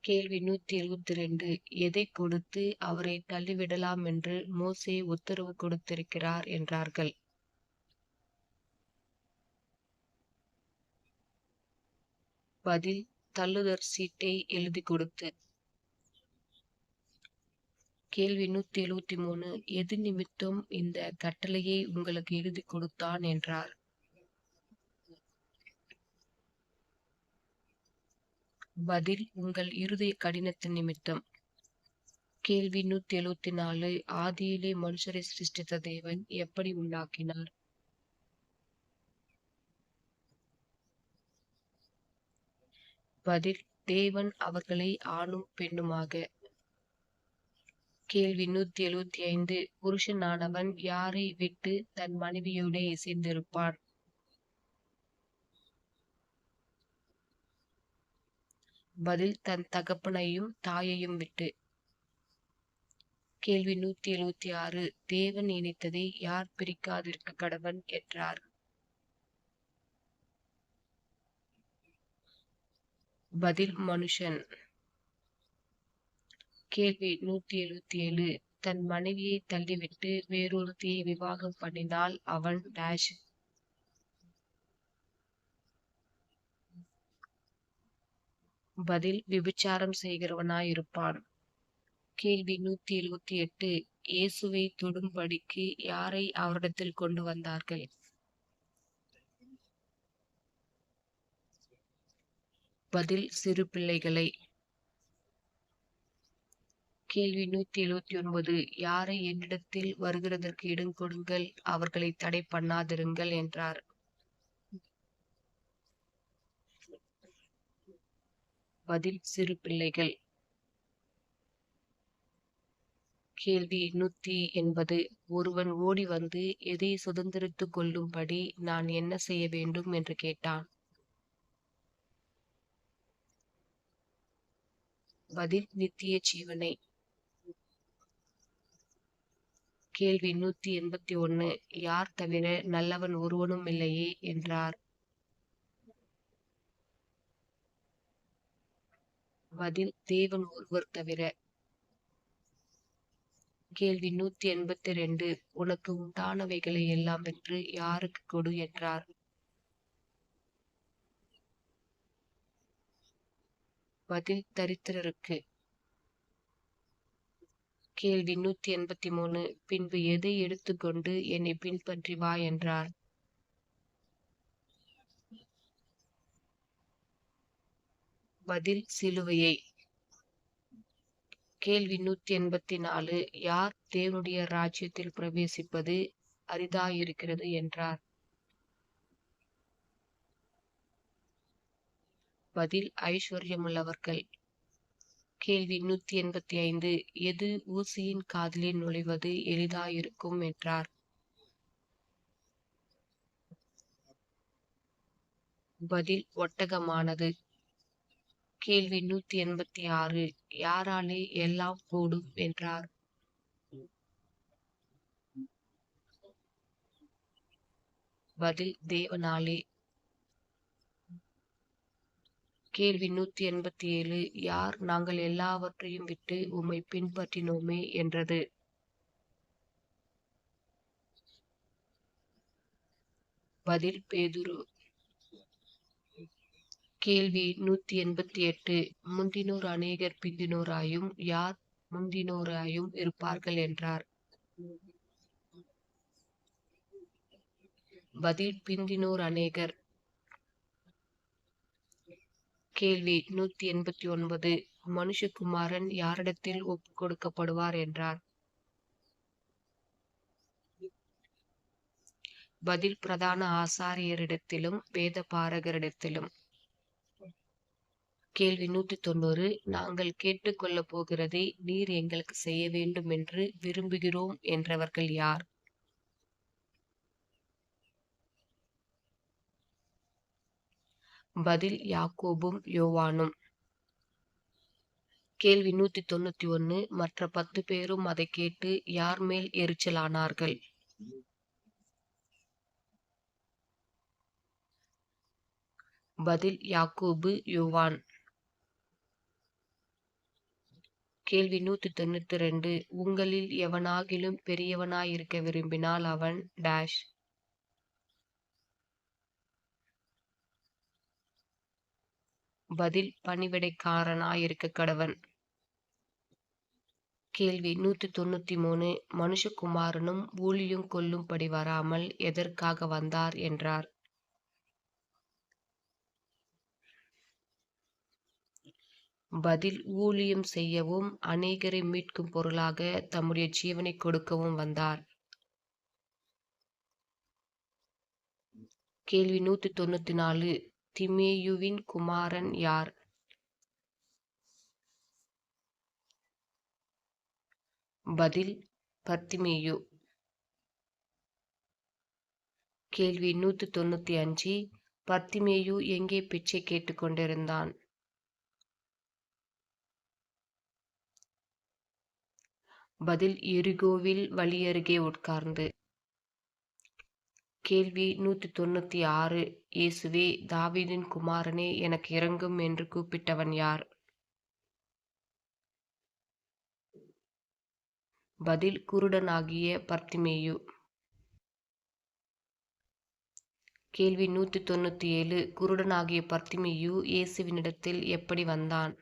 கேள்வி 172. எதைக் கொடுத்து அவரை தள்ளிவிடலாம் என்று மோசே உத்தரவு கொடுத்திருக்கிறார் என்றார்கள்? பதில்: தள்ளுதற் சீட்டை எழுதிக் கொடுத்து. கேள்வி 173. எது நிமித்தம் இந்த கட்டளையை உங்களுக்கு எழுதிக் கொடுத்தான் என்றார்? பதில்: உங்கள் இருதய கடினத்தின் நிமித்தம். கேள்வி 174. ஆதியிலே மனுஷரை சிருஷ்டித்த தேவன் எப்படி உண்டாக்கினார்? பதில்: தேவன் அவர்களை ஆணும் பெண்ணுமாக. கேள்வி 175. புருஷனானவன் யாரை விட்டு தன் மனைவியோடே இசைந்திருப்பான்? பதில்: தன் தகப்பனையும் தாயையும் விட்டு. கேள்வி 176. தேவன் இணைத்ததை யார் பிரிக்காதிருக்க கடவன் என்றார்? பதில்: மனுஷன். கேள்வி 177. தன் மனைவியை தள்ளிவிட்டு வேறொருத்தியை விவாகம் பண்ணினால் அவன் டேஷ். பதில்: விபச்சாரம் செய்கிறவனாயிருப்பான். கேள்வி 178. இயேசுவை தொடும்படிக்கு யாரை அவரிடத்தில் கொண்டு வந்தார்கள்? பதில்: சிறு பிள்ளைகளை. கேள்வி 179. யாரை என்னிடத்தில் வருகிறதற்கு இடம் கொடுங்கள், அவர்களை தடை பண்ணாதிருங்கள் என்றார்? பதில்: சிறு பிள்ளைகள். கேள்வி 180. ஒருவன் ஓடி வந்து எதை சுதந்திரித்துக் கொள்ளும்படி நான் என்ன செய்ய வேண்டும் என்று கேட்டான்? பதில்: நித்திய ஜீவனை. கேள்வி 181. யார் தவிர நல்லவன் ஒருவனும் இல்லையே என்றார்? பதில்: தேவன் ஒருவர் தவிர. கேள்வி 182. உனக்கு உண்டானவைகளை எல்லாம் வென்று யாருக்கு கொடு என்றார்? பதில் தரித்திரருக்கு. கேள்வி 183. பின்பு எதை எடுத்துக்கொண்டு என்னை பின்பற்றி வா என்றார்? பதில் சிலுவையை. கேள்வி 184. யார் தேவனுடைய ராஜ்யத்தில் பிரவேசிப்பது அரிதாயிருக்கிறது என்றார்? பதில் ஐஸ்வர்யமுள்ளவர்கள். கேள்வி 185. எது ஊசியின் காதிலே நுழைவது எளிதாயிருக்கும் என்றார்? பதில் ஒட்டகமானது. கேள்வி 186. யாராலே எல்லாம் கூடும் என்றார்? பதில் தேவனாலே. கேள்வி 187. யார் நாங்கள் எல்லாவற்றையும் விட்டு உம்மை பின்பற்றினோமே என்றது? பதில் பேதுரு. கேள்வி 188. முந்தினோர் அநேகர் பிந்தினோராயும் யார் முந்தினோராயும் இருப்பார்கள் என்றார்? பதில் பிந்தினோர் அநேகர். கேள்வி 189. மனுஷகுமாரன் யாரிடத்தில் ஒப்பு கொடுக்கப்படுவார் என்றார்? பதில் பிரதான ஆசாரியரிடத்திலும் வேத பாரகரிடத்திலும். கேள்வி 190. நாங்கள் கேட்டுக்கொள்ளப் போகிறதை நீர் எங்களுக்கு செய்ய வேண்டும் என்று விரும்புகிறோம் என்றவர்கள் யார்? பதில் யாக்கோபும் யோவானும். கேள்வி 191. மற்ற 10 பேரும் அதை கேட்டு யார் மேல் எரிச்சலானார்கள்? பதில் யாக்கோபு யோவான். கேள்வி 192. உங்களில் எவனாகிலும் பெரியவனாயிருக்க விரும்பினால் அவன் டேஷ். பதில் பணிவிடைக்காரனாயிருக்க கடவன். கேள்வி 193. மனுஷகுமாரனும் ஊழியம் கொள்ளும்படி வராமல் எதற்காக வந்தார் என்றார்? பதில் ஊழியம் செய்யவும் அநேகரை மீட்கும் பொருளாக தம்முடைய ஜீவனை கொடுக்கவும் வந்தார். கேள்வி 194. திமேயுவின் குமாரன் யார்? பதில் பர்த்திமேயு. கேள்வி 195. பர்த்திமேயு எங்கே பிச்சை கேட்டுக் கொண்டிருந்தான்? பதில் எரிகோவில் வழியருகே உட்கார்ந்து. கேள்வி 196. இயேசுவே தாவீதின் குமாரனே எனக்கு இரங்கும் என்று கூப்பிட்டவன் யார்? பதில் குருடனாகிய பர்த்திமேயு. கேள்வி 197. குருடனாகிய பர்த்திமேயு இயேசுவினிடத்தில் எப்படி வந்தான்?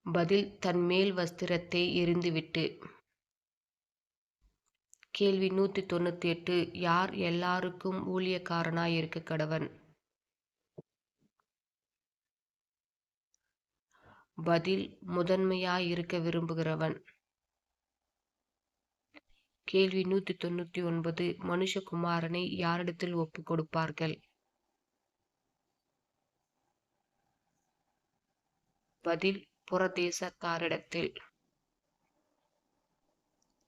பதில் தன் மேல் வஸ்திரத்தை எறிந்துவிட்டு. கேள்வி 198. யார் எல்லாருக்கும் ஊழியக்காரனாயிருக்க கடவன்? பதில் முதன்மையாயிருக்க விரும்புகிறவன். கேள்வி 199. மனுஷகுமாரனை யாரிடத்தில் ஒப்பு கொடுப்பார்கள்? பதில் புறதேசத்தாரிடத்தில்.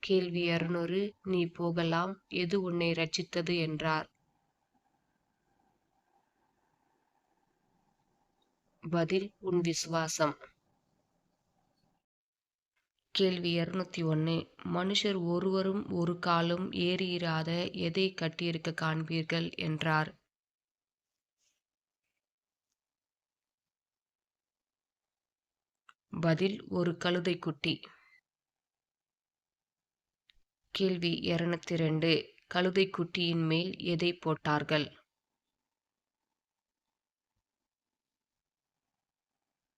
கேள்வி 200. நீ போகலாம், எது உன்னை இரட்சித்தது என்றார்? பதில் உன் விசுவாசம். கேள்வி 201. மனுஷர் ஒருவரும் ஒரு காலும் ஏறியிராத எதை கட்டியிருக்க காண்பீர்கள் என்றார்? பதில் ஒரு கழுதைக்குட்டி. கேள்வி 202. கழுதைக்குட்டியின் மேல் எதை போட்டார்கள்?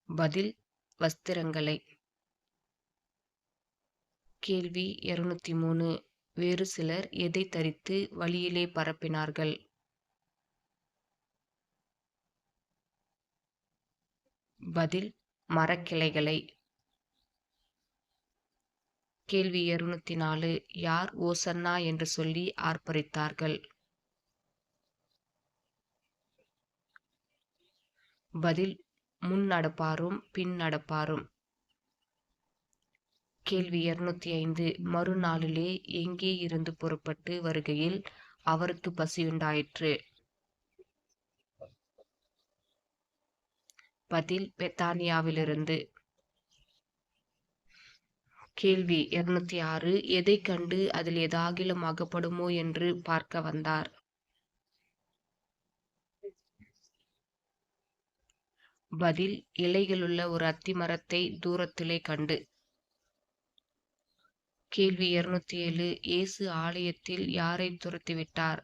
பதில் வஸ்திரங்களை. கேள்வி 203. வேறு சிலர் எதை தரித்து வழியிலே பரப்பினார்கள்? பதில் மரக்கிளைகளை. கேள்வி 204. யார் ஓசன்னா என்று சொல்லி ஆர்ப்பரித்தார்கள்? பதில் முன் நடப்பாரும் பின் நடப்பாரும். கேள்வி 205. மறுநாளிலே எங்கே இருந்து புறப்பட்டு வருகையில் அவருக்கு பசியுண்டாயிற்று? பதில் பெத்தானியாவிலிருந்து. கேள்வி 206. எதை கண்டு அதில் ஏதாகிலும் அகப்படுமோ என்று பார்க்க வந்தார்? பதில் இலைகளுள்ள ஒரு அத்தி மரத்தை தூரத்திலே கண்டு. கேள்வி 207. இயேசு ஆலயத்தில் யாரை துரத்திவிட்டார்?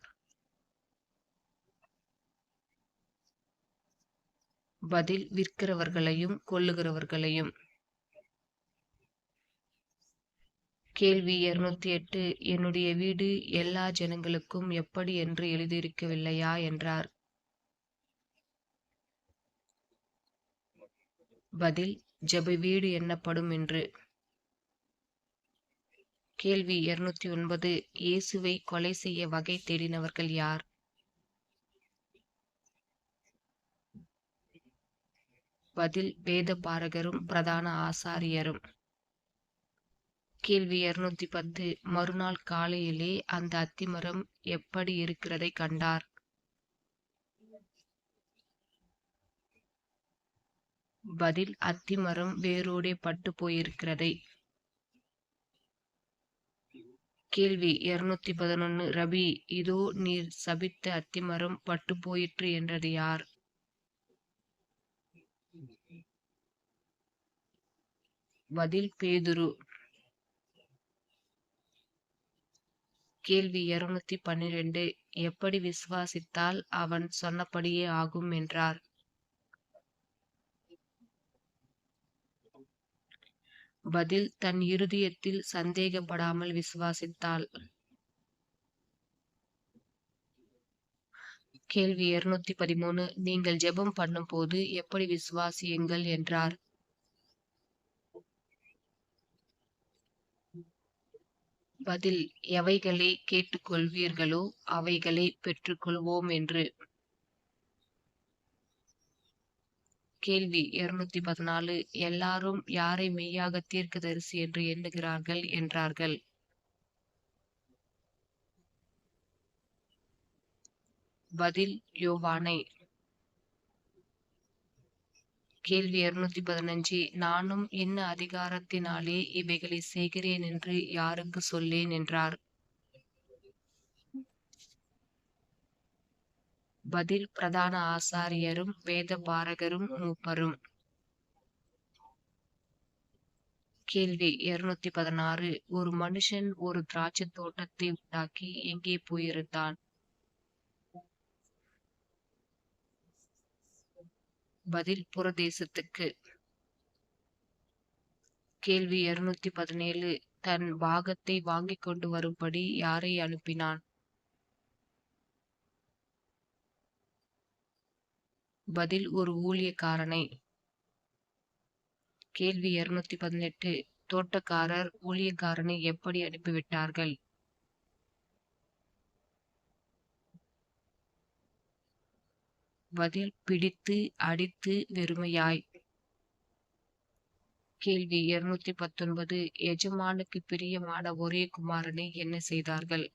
பதில் விற்கிறவர்களையும் கொல்லுகிறவர்களையும். கேள்வி 208. என்னுடைய வீடு எல்லா ஜனங்களுக்கும் எப்படி என்று எழுதியிருக்கவில்லையா என்றார். பதில் ஜெப வீடு என்னப்படும் என்று. கேள்வி 209. இயேசுவை கொலை செய்ய வகை தேடினவர்கள் யார்? பதில் வேதபாரகரும் பிரதான ஆசாரியரும். கேள்வி 210. மறுநாள் காலையிலே அந்த அத்திமரம் எப்படி இருக்கிறதை கண்டார்? பதில் அத்திமரம் வேரோடே பட்டு போயிருக்கிறதை. கேள்வி 211. ரபி, இதோ நீர் சபித்த அத்திமரம் பட்டு போயிற்று என்றது யார்? பதில் பேதுரு. கேள்வி 212. எப்படி விசுவாசித்தால் அவன் சொன்னபடியே ஆகும் என்றார்? பதில் தன் இருதயத்தில் சந்தேகப்படாமல் விசுவாசித்தாள். கேள்வி 213. நீங்கள் ஜெபம் பண்ணும் போது எப்படி விசுவாசியுங்கள் என்றார்? பதில் எவைகளை கேட்டுக்கொள்வீர்களோ அவைகளை பெற்றுக்கொள்வோம் என்று. கேள்வி 214. எல்லாரும் யாரை மெய்யாக தீர்க்கதரிசி என்று எண்ணுகிறார்கள் என்றார்கள்? பதில் யோவானை. கேள்வி 215. நானும் என்ன அதிகாரத்தினாலே இவைகளை செய்கிறேன் என்று யாருக்கு சொல்லேன் என்றார்? பதில் பிரதான ஆசாரியரும் வேதபாரகரும் மூப்பரும். கேள்வி 216. ஒரு மனுஷன் ஒரு திராட்சை தோட்டத்தை உண்டாக்கி எங்கே போயிருந்தான்? பதில் புறதேசத்துக்கு. கேள்வி 217. தன் பாகத்தை வாங்கிக் கொண்டு வரும்படி யாரை அனுப்பினான்? பதில் ஒரு ஊழியக்காரனை. கேள்வி 218. தோட்டக்காரர் ஊழியக்காரனை எப்படி அனுப்பிவிட்டார்கள்? பதில் பிடித்து அடித்து வெறுமையாய். கேள்வி 219. எஜமானுக்கு பிரியமான ஒரே குமாரனை என்ன செய்தார்கள்?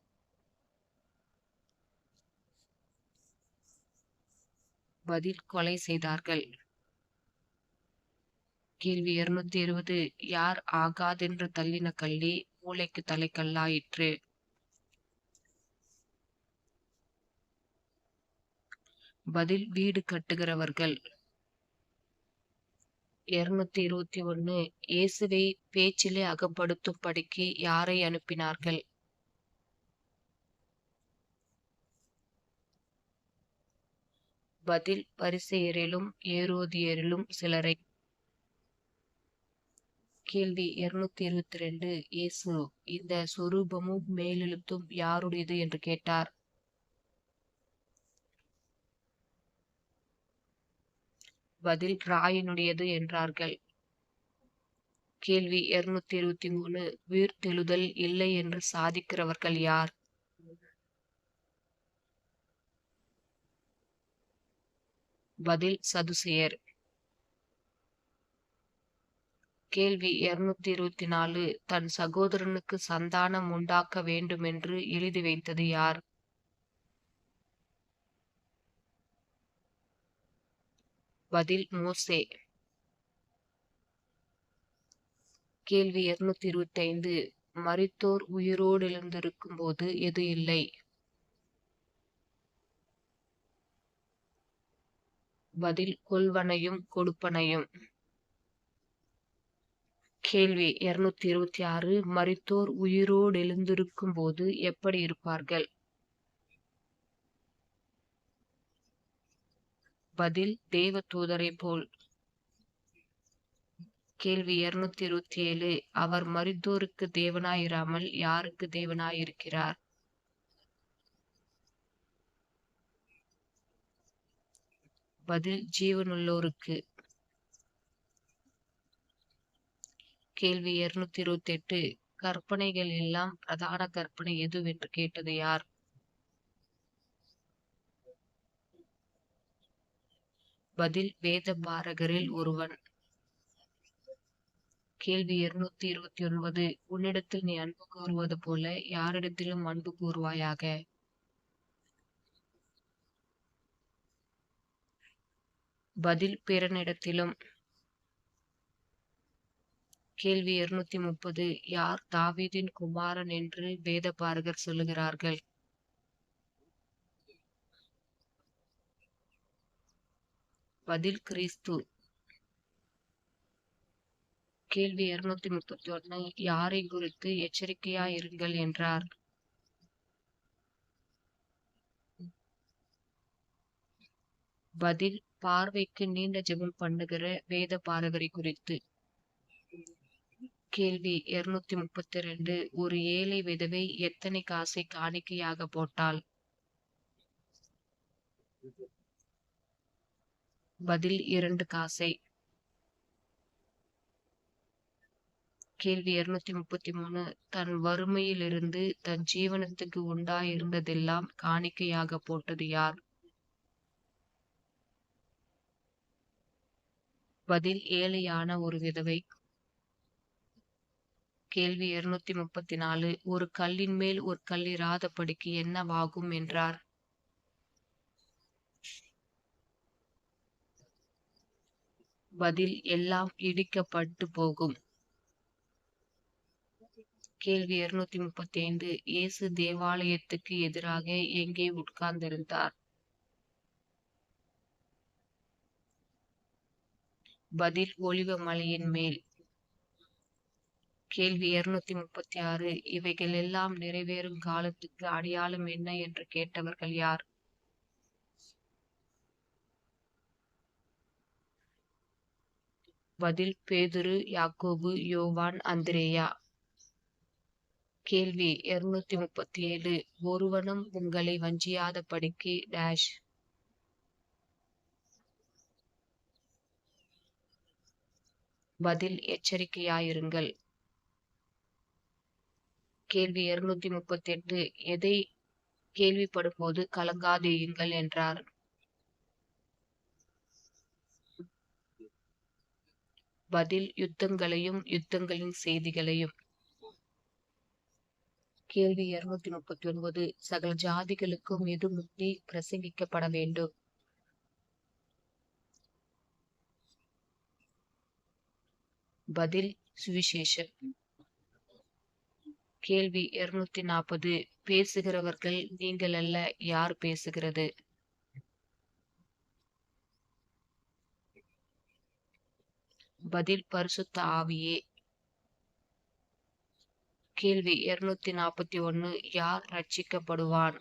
பதில் கொலை செய்தார்கள். கேள்வி 220. யார் ஆகாதென்று தள்ளின கல்லே மூளைக்கு தலைக்கல்லாயிற்று? பதில் வீடு கட்டுகிறவர்கள். 221. இயேசுவை பேச்சிலே அகப்படுத்தும்படிக்கு யாரை அனுப்பினார்கள்? பதில் பரிசேயரிலும் ஏரோதியரிலும் சிலரை. கேள்வி 222. இயேசு, இந்த சொரூபமும் மேலெழுத்தும் யாருடையது என்று கேட்டார். பதில், ராயனுடையது என்றார்கள். கேள்வி 223. உயிர்த்தெழுதல் இல்லை என்று சாதிக்கிறவர்கள் யார்? பதில், சதுசேயர். கேள்வி 224. தன் சகோதரனுக்கு சந்தானம் உண்டாக்க வேண்டுமென்று எழுதி வைத்தது யார்? பதில், மோசே. கேள்வி 225. மரித்தோர் உயிரோடெழுந்திருக்கும் போது எது இல்லை? பதில், கொள்வனையும் கொடுப்பனையும். கேள்வி 226. மரித்தோர் உயிரோடெழுந்திருக்கும் போது எப்படி இருப்பார்கள்? பதில், தேவ தூதரை போல். கேள்வி 227. அவர் மரித்தோருக்கு தேவனாயிராமல் யாருக்கு தேவனாயிருக்கிறார்? பதில், ஜீவனுள்ளோருக்கு. கேள்வி 228. கற்பனைகள் எல்லாம் பிரதான கற்பனை எதுவென்று கேட்டது யார்? பதில், வேத பாரகரில் ஒருவன். கேள்வி 229. உன்னிடத்தில் நீ அன்பு கூறுவது போல யாரிடத்திலும் அன்பு கூறுவாயாக. பதில், பிறனிடத்திலும். கேள்வி 230. யார் தாவீதின் குமாரன் என்று வேத பாரகர் சொல்லுகிறார்கள்? பதில், கிறிஸ்து. கேள்வி 231. யாரை குறித்து எச்சரிக்கையாயிருங்கள் என்றார்? பதில், பார்வைக்கு நீண்ட ஜெபம் பண்ணுகிற வேத பாரகரை குறித்து. கேள்வி 232. ஒரு ஏழை விதவை எத்தனை காசை காணிக்கையாக போட்டாள்? பதில், 2 காசை. கேள்வி 233. தன் வறுமையிலிருந்து தன் ஜீவனத்துக்கு உண்டாயிருந்ததெல்லாம் காணிக்கையாக போட்டது யார்? பதில், ஏழையான ஒரு விதவை. கேள்வி 234. ஒரு கல்லின் மேல் ஒரு கல் இராதபடிக்கு என்னவாகும் என்றார்? பதில், எல்லாம் இடிக்கப்பட்டு போகும். கேள்வி 235. இயேசு தேவாலயத்துக்கு எதிராக எங்கே உட்கார்ந்திருந்தார்? பதில், ஒலிவ மலையின் மேல். கேள்வி 236. இவைகள் எல்லாம் நிறைவேறும் காலத்துக்கு அடையாளம் என்ன என்று கேட்டவர்கள் யார்? பதில், பேதுரு, யாக்கோபு, யோவான், அந்திரேயா. கேள்வி 237. ஒருவனும் உங்களை வஞ்சியாதபடிக்கு டேஷ். பதில், எச்சரிக்கையாயிருங்கள். கேள்வி 238. எதை கேள்விப்படும் போது கலங்காதேயுங்கள் என்றார்? பதில், யுத்தங்களையும் யுத்தங்களின் செய்திகளையும். கேள்வி 239. சகல ஜாதிகளுக்கும் எது முந்தி பிரசங்கிக்கப்பட வேண்டும்? பதில், சுவிசேஷம். கேள்வி 240. பேசுகிறவர்கள் நீங்கள் அல்ல, யார் பேசுகிறது? பதில், பரிசுத்த ஆவியே. கேள்வி 241. யார் ரட்சிக்கப்படுவான்?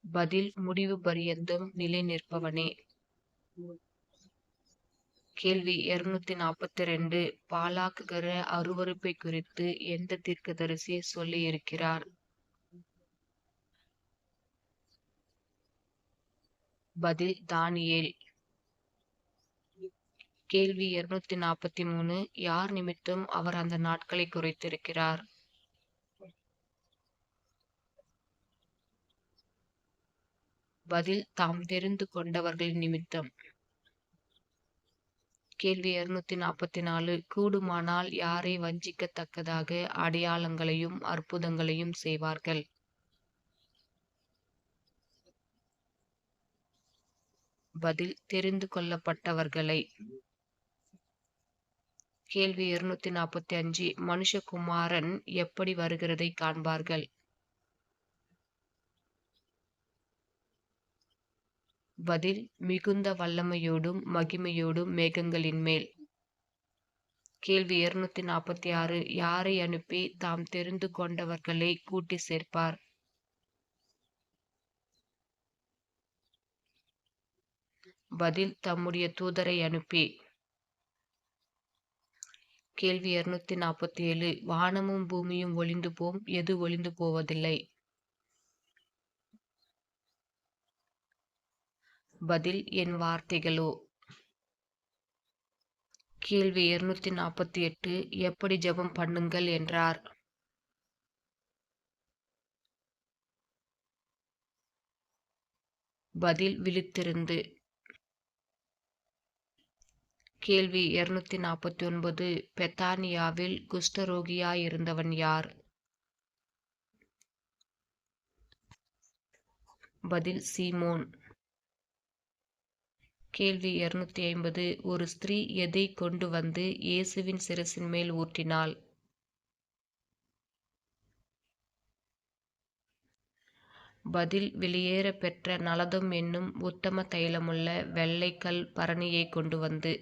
பதில், முடிவு பரியந்தம் நிலை நிற்பவனே. கேள்வி 242. பாலாக்குகிற அருவருப்பை குறித்து எந்த தீர்க்கதரிசி சொல்லி இருக்கிறார்? பதில் தானியேல். கேள்வி 243. யார் நிமித்தம் அவர் அந்த நாட்களை குறைத்திருக்கிறார்? பதில் தாம் தெரிந்து கொண்டவர்களின் நிமித்தம். கேள்வி 244. கூடுமானால் யாரை வஞ்சிக்கத்தக்கதாக அடையாளங்களையும் அற்புதங்களையும் செய்வார்கள்? பதில் தெரிந்து கொள்ளப்பட்டவர்களை. கேள்வி 245. மனுஷகுமாரன் எப்படி வருகிறதை காண்பார்கள்? பதில் மிகுந்த வல்லமையோடும் மகிமையோடும் மேகங்களின் மேல். கேள்வி 246. யாரை அனுப்பி தாம் தெரிந்து கொண்டவர்களை கூட்டி சேர்ப்பார்? பதில் தம்முடைய தூதரை அனுப்பி. கேள்வி 247. வானமும் பூமியும் ஒளிந்து போம், எது ஒளிந்து போவதில்லை? பதில் என் வார்த்தைகளோ. கேள்வி 248. எப்படி ஜெபம் பண்ணுங்கள் என்றார்? பதில் விழித்திருந்து. கேள்வி 249. பெத்தானியாவில் குஷ்டரோகியாயிருந்தவன் யார்? பதில் சீமோன். கேள்வி 250. ஒரு ஸ்திரீ எதை கொண்டு வந்து இயேசுவின் சிரசின் மேல் ஊற்றினாள்? பதில் வெளியேற பெற்ற நலதம் என்னும் உத்தம தைலமுள்ள வெள்ளைக்கல் பரணியை கொண்டு வந்து.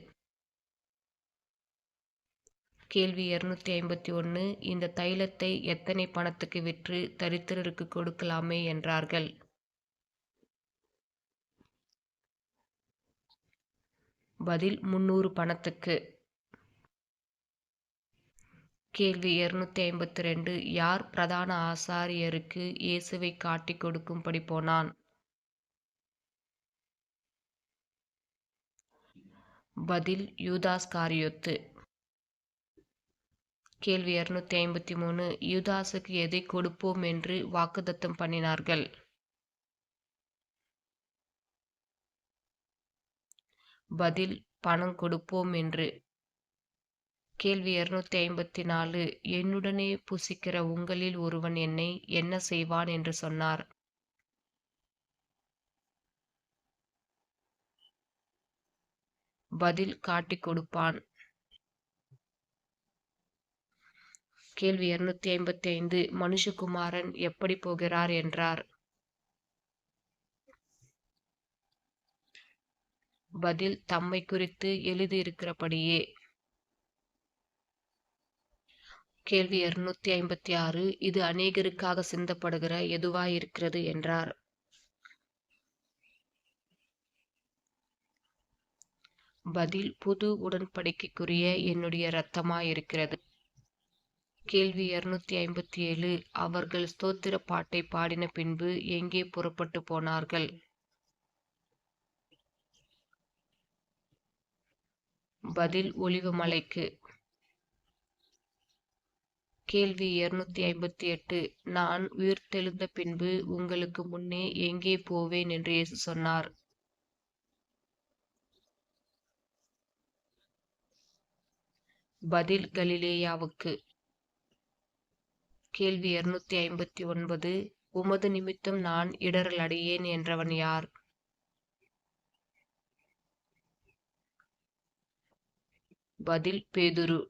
கேள்வி 251. இந்த தைலத்தை எத்தனை பணத்துக்கு விற்று தரித்திரருக்கு கொடுக்கலாமே என்றார்கள்? பதில் 300 பணத்துக்கு. கேள்வி 252. யார் பிரதான ஆசாரியருக்கு இயேசுவை காட்டிக் கொடுக்கும்படி போனான்? பதில் யூதாஸ்காரியோத்து. கேள்வி 253. யூதாசுக்கு எதை கொடுப்போம் என்று வாக்குத்தத்தம் பண்ணினார்கள்? பதில் பணம் கொடுப்போம் என்று. கேள்வி 254. என்னுடனே புசிக்கிற உங்களில் ஒருவன் என்னை என்ன செய்வான் என்று சொன்னார்? பதில் காட்டிக் கொடுப்பான். கேள்வி 255. மனுஷகுமாரன் எப்படி போகிறார் என்றார்? பதில் தம்மை குறித்து எழுதியிருக்கிறபடியே. கேள்வி 256. இது அநேகருக்காக சிந்தப்படுகிற எதுவாயிருக்கிறது என்றார்? பதில் புது உடன்படிக்கைக்குரிய என்னுடைய இரத்தமாயிருக்கிறது. கேள்வி 257. அவர்கள் ஸ்தோத்திர பாட்டை பாடின பின்பு எங்கே புறப்பட்டு போனார்கள்? பதில் ஒலிவமலைக்கு. கேள்வி 258. நான் உயிர்த்தெழுந்த பின்பு உங்களுக்கு முன்னே எங்கே போவேன் என்று இயேசு சொன்னார்? பதில் கலிலேயாவுக்கு. கேள்வி 259. உமது நிமித்தம் நான் இடறல் அடையேன் என்றவன் யார்? பதில் பேதுரு.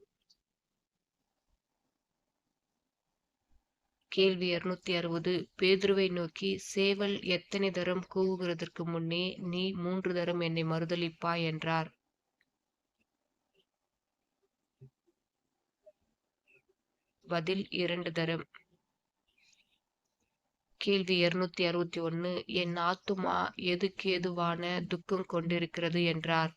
கேள்வி 260. பேதுருவை நோக்கி சேவல் எத்தனை தரம் கூவுகிறதற்கு முன்னே நீ 3 தரம் என்னை மறுதலிப்பாய் என்றார்? பதில் 2 தரம். கேள்வி 261. என் ஆத்துமா எதுக்கேதுவான துக்கம் கொண்டிருக்கிறது என்றார்.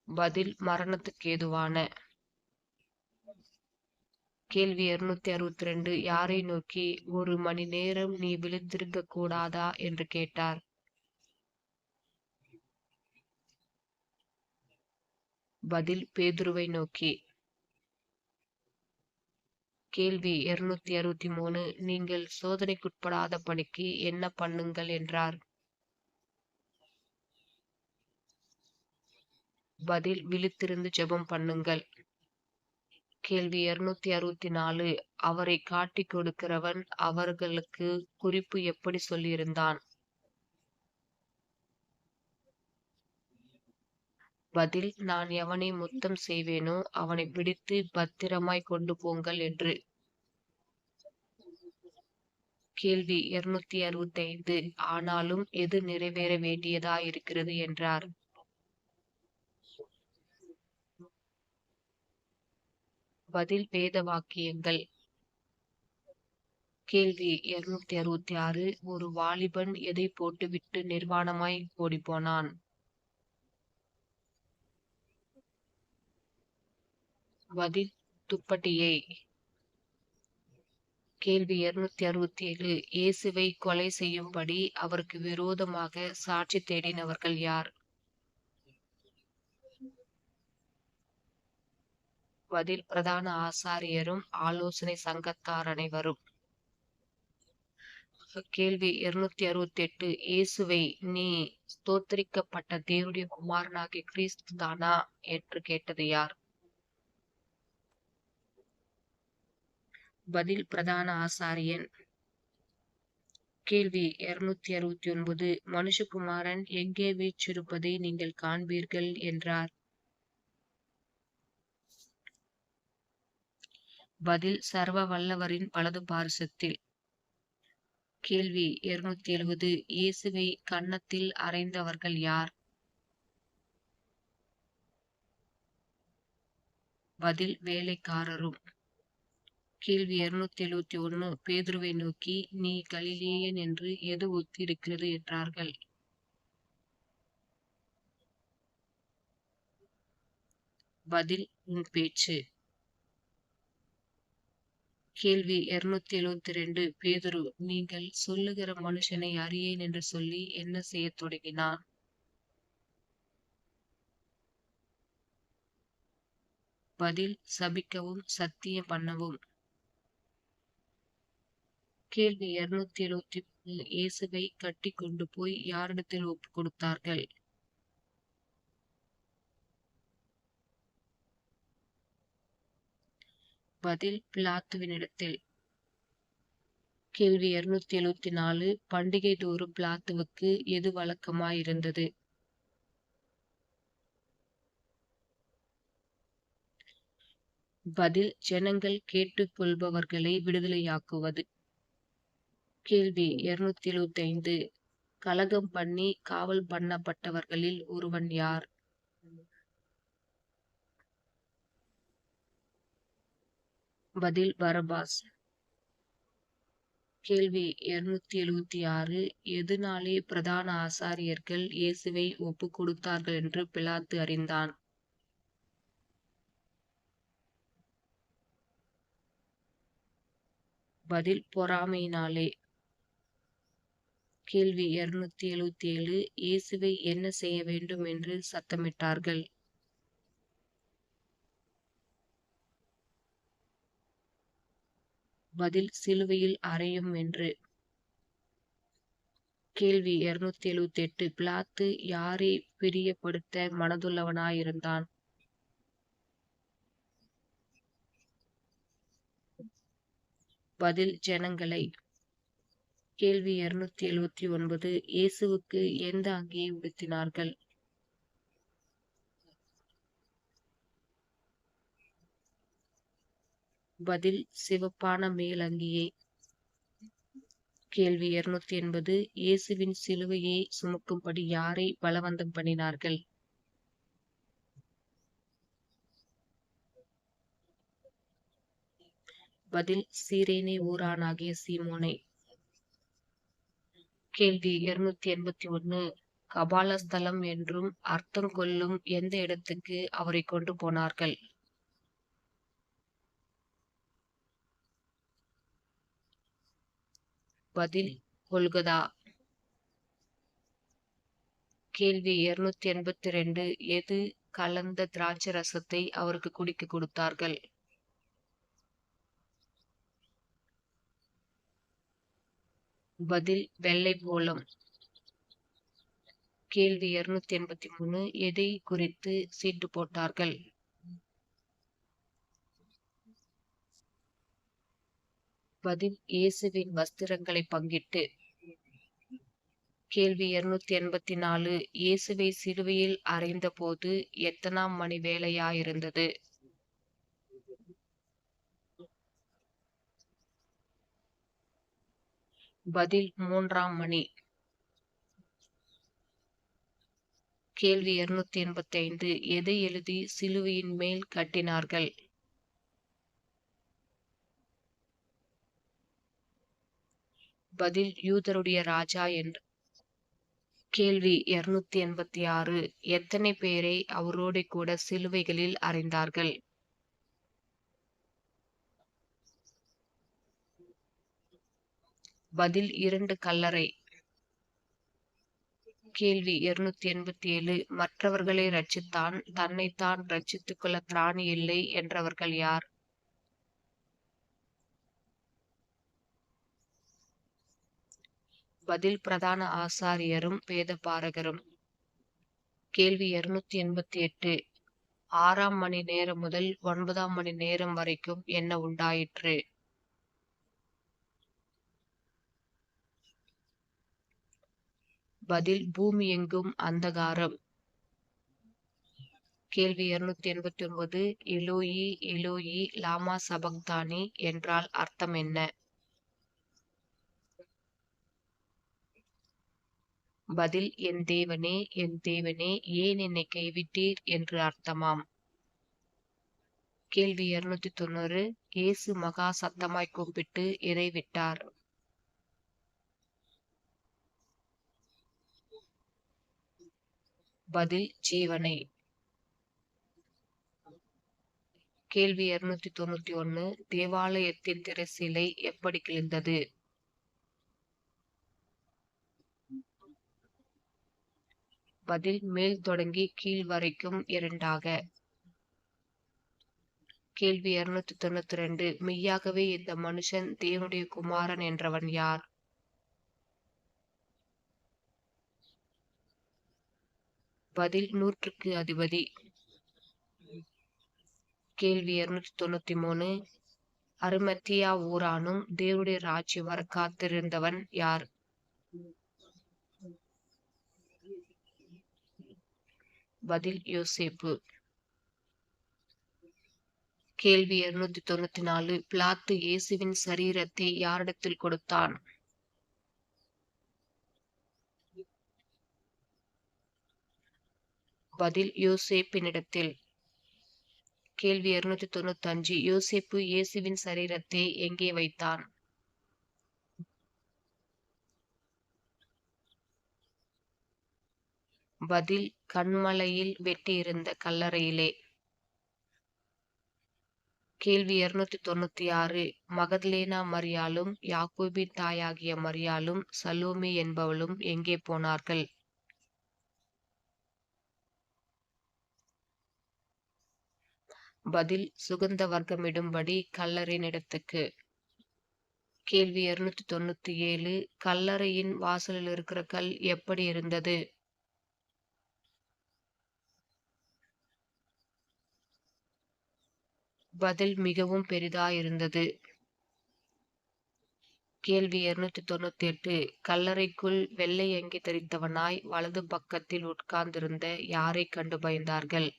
பதில் மரணத்துக்கேதுவான. கேள்வி 262. யாரை நோக்கி 1 மணி நேரம் நீ விழித்திருக்க கூடாதா என்று கேட்டார். பதில் பேதுருவை நோக்கி. கேள்வி 263. நீங்கள் சோதனைக்குட்படாத படிக்கு என்ன பண்ணுங்கள் என்றார். பதில் விழித்திருந்து ஜெபம் பண்ணுங்கள். கேள்வி 264. அவரை காட்டிக் கொடுக்கிறவன் அவர்களுக்கு குறிப்பு எப்படி சொல்லியிருந்தான். பதில் நான் எவனை முத்தம் செய்வேனோ அவனை பிடித்து பத்திரமாய் கொண்டு போங்கள் என்று. கேள்வி 265. ஆனாலும் எது நிறைவேற வேண்டியதாயிருக்கிறது என்றார். பதில் வேத வாக்கியங்கள். கேள்வி 266. ஒரு வாலிபன் எதை போட்டுவிட்டு நிர்வாணமாய் ஓடிப்போனான். பதில் துப்பட்டியை. கேள்வி 267. இயேசுவை கொலை செய்யும்படி அவருக்கு விரோதமாக சாட்சி தேடினவர்கள் யார். பதில் பிரதான ஆசாரியரும் ஆலோசனை சங்கத்தார் அனைவரும். கேள்வி 268. இயேசுவை நீ ஸ்தோத்திரிக்கப்பட்ட தேவனுடைய குமாரனாகிய கிறிஸ்து தானா என்று கேட்டது யார். பதில் பிரதான ஆசாரியன். கேள்வி 269. மனுஷகுமாரன் எங்கே வீற்றிருப்பதை நீங்கள் காண்பீர்கள் என்றார். பதில் சர்வ வல்லவரின் வலது பார்சத்தில். கேள்வி 270. இயேசுவை கன்னத்தில் அறைந்தவர்கள் யார். பதில் வேலைக்காரரும். கேள்வி 271. பேதுருவை நோக்கி நீ கலிலேயன் என்று எது ஒத்திருக்கிறது என்றார்கள். பதில் உன் பேச்சு. கேள்வி 272. பேதுரு நீங்கள் சொல்லுகிற மனுஷனை அறியேன் என்று சொல்லி என்ன செய்யத் தொடங்கினான். பதில் சபிக்கவும் சத்தியம் பண்ணவும். கேள்வி 273. இயேசுவை கட்டி கொண்டு போய் யாரிடத்தில் ஒப்பு கொடுத்தார்கள். பதில் பிலாத்துவினிடத்தில். கேள்வி 274. பண்டிகை தோறும் பிலாத்துவுக்கு எது வழக்கமாயிருந்தது. பதில் ஜனங்கள் கேட்டுக்கொள்பவர்களை விடுதலையாக்குவது. கேள்வி 275. கலகம் பண்ணி காவல் பண்ணப்பட்டவர்களில் ஒருவன் யார். பதில் பரபாஸ். கேள்வி 276. எதனாலே பிரதான ஆசாரியர்கள் இயேசுவை ஒப்பு கொடுத்தார்கள் என்று பிலாத்து அறிந்தான். பதில் பொறாமையினாலே. கேள்வி 277. இயேசுவை என்ன செய்ய வேண்டும் என்று சத்தமிட்டார்கள். பதில் சிலுவையில் அறையும் என்று. கேள்வி 278. பிலாத்து யாரை பிரியப்படுத்த மனதுள்ளவனாயிருந்தான். பதில் ஜனங்களை. கேள்வி 279. இயேசுவுக்கு எந்த அங்கியை உடுத்தினார்கள். பதில் சிவப்பான மேல் அங்கியை. கேள்வி 280. இயேசுவின் சிலுவையை சுமக்கும்படி யாரை பலவந்தம் பண்ணினார்கள். பதில் சீரேனி ஊரானாகிய சீமோனை. கேள்வி 281. கபாலஸ்தலம் என்றும் அர்த்தம் கொள்ளும் எந்த இடத்துக்கு அவரை கொண்டு போனார்கள்? பதில் கொல்கதா. கேள்வி 282. எது கலந்த திராட்சை ரசத்தை அவருக்கு குடிக்க கொடுத்தார்கள்? பதில் வெள்ளை போலம். கேள்வி 283. எதை குறித்து சீட்டு போட்டார்கள்? பதில் இயேசுவின் வஸ்திரங்களை பங்கிட்டு. கேள்வி 284. இயேசுவை சிலுவையில் அறைந்த போது எத்தனாம் மணி வேளையாயிருந்தது? பதில் 3ஆம் மணி. கேள்வி 285. எதை எழுதி சிலுவையின் மேல் கட்டினார்கள்? பதில் யூதருடைய ராஜா என்று. கேள்வி 286. எத்தனை பேரை அவரோடு கூட சிலுவைகளில் அறைந்தார்கள்? பதில் 2 கல்லறை. கேள்வி 287. மற்றவர்களை ரட்சித்தான், தன்னைத்தான் ரட்சித்துக் கொள்ள திராணி இல்லை என்றவர்கள் யார்? பதில் பிரதான ஆசாரியரும் வேதபாரகரும். கேள்வி 288. 6ஆம் மணி நேரம் முதல் 9ஆம் மணி நேரம் வரைக்கும் என்ன உண்டாயிற்று? பதில் பூமி எங்கும் அந்தகாரம். கேள்வி 289. எலோயி எலோயி லாமா சபக்தானி என்றால் அர்த்தம் என்ன? பதில் என் தேவனே ஏன் என்னை கைவிட்டீர் என்று அர்த்தமாம். கேள்வி 290. இயேசு மகா சத்தமாய் கூப்பிட்டு இரை விட்டார். பதில் ஜீவனை. கேள்வி 291. தேவாலயத்தின் திரைச்சீலை எப்படி கிழிந்தது? பதில் மேல் தொடங்கி கீழ் வரைக்கும் இரண்டாக. கேள்வி 292. மெய்யாகவே இந்த மனுஷன் தேவனுடைய குமாரன் என்றவன் யார்? பதில் 100க்கு அதிபதி. கேள்வி 293. அரிமத்தியா ஊரானும் தேவனுடைய ராஜ்யம் வர காத்திருந்தவன் யார்? பதில் யோசேப்பு. கேள்வி 294. பிலாத்து இயேசுவின் சரீரத்தை யாரிடத்தில் கொடுத்தான்? பதில் யோசேப்பினிடத்தில். கேள்வி 295. யோசேப்பு இயேசுவின் சரீரத்தை எங்கே வைத்தான்? பதில் கன்மலையில் வெட்டியிருந்த கல்லறையிலே. கேள்வி 296. மகதலேனா மரியாளும் யாக்கோபின் தாயாகிய மரியாளும் சலோமி என்பவளும் எங்கே போனார்கள்? பதில் சுகந்த வர்க்கமிடும்படி கல்லறையினிடத்துக்கு. கேள்வி 297. கல்லறையின் வாசலில் இருக்கிற கல் எப்படி இருந்தது? பதில் மிகவும் பெரிதாயிருந்தது. கேள்வி 298. கல்லறைக்குள் வெள்ளை அங்கி தரித்தவனாய் வலது பக்கத்தில் உட்கார்ந்திருந்த யாரை கண்டு பயந்தார்கள்?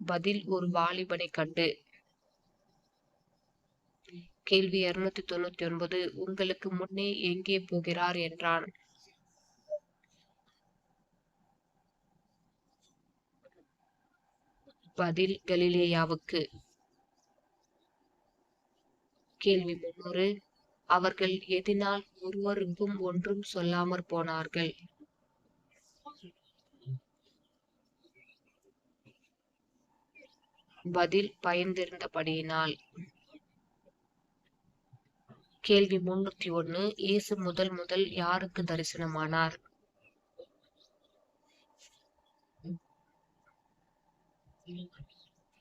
பதில் ஒரு வாலிபனை கண்டு. கேள்வி 299. உங்களுக்கு முன்னே எங்கே போகிறார் என்றான்? பதில் கலிலேயாவுக்கு. கேள்வி 300. அவர்கள் எதினால் ஒருவருக்கும் ஒன்றும் சொல்லாமற் போனார்கள்? பதில் பயந்திருந்தபடியினால். கேள்வி 301. இயேசு முதல் யாருக்கு தரிசனமானார்?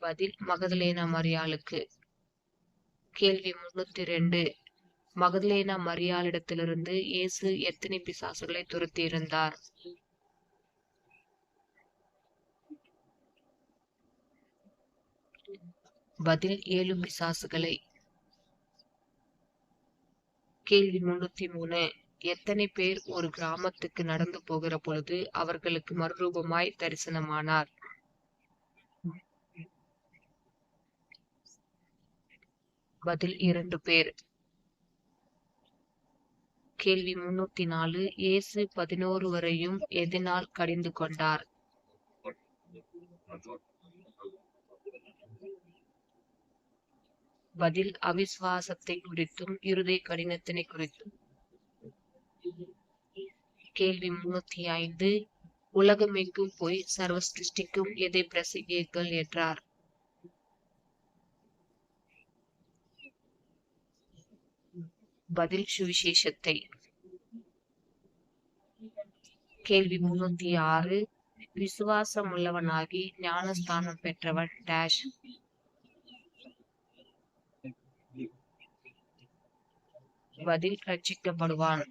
பதில் மகதலேனா மரியாளுக்கு. கேள்வி 302. மகதலேனா மரியாளிடத்திலிருந்து இயேசு எத்தனை பிசாசுகளை துரத்தியிருந்தார்? பதில் 7 பிசாசுகளை. கேள்வி 303. எத்தனை பேர் ஒரு கிராமத்துக்கு நடந்து போகிற பொழுது அவர்களுக்கு மறுரூபமாய் தரிசனமானார்? பதில் 2 பேர். கேள்வி 304. இயேசு 11 வரையும் எதனால் கடிந்து கொண்டார்? பதில் அவிசுவாசத்தை குறித்தும் இருதய கடினத்தினை குறித்தும். கேள்வி 305. உலகமெங்கும் போய் சர்வ சிருஷ்டிக்கும் எதை பிரசங்கியுங்கள் என்றார்? பதில் சுவிசேஷத்தை. கேள்வி 306. விசுவாசம் உள்ளவனாகி ஞானஸ்தானம் பெற்றவன் டேஷ். பதில் ரட்சிக்கப்படுவான்.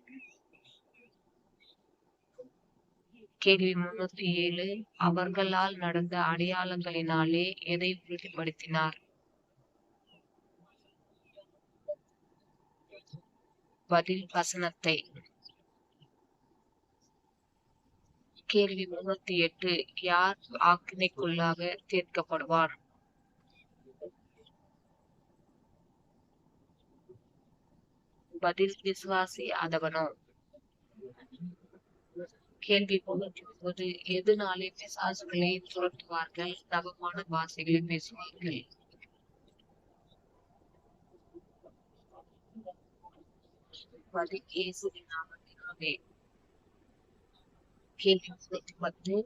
கேள்வி 307. அவர்களால் நடந்த அடையாளங்களினாலே எதை உறுதிப்படுத்தினார்? பதில் வசனத்தை. கேள்வி 308. யார் ஆக்கினைக்குள்ளாக தீர்க்கப்படுவான்? பதில் விசுவாசி ஆதவனோ. கேள்வி 309. எதனாலே பிசாசுகளை துரத்துவார்கள், நவமான பாஷைகளை பேசுவார்கள்? பதில் இயேசுவின் நாமத்தினாலே. கேள்வி 310.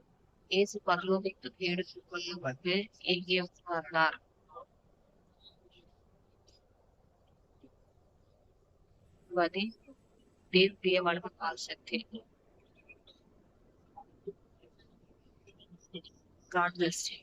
இயேசு பரலோகத்துக்கு எடுத்துக் கொள்ளப்பட்டு எங்கே உட்கார்ந்தார்? பதில் தேவனுடைய வலது பாதத்தில். God bless you.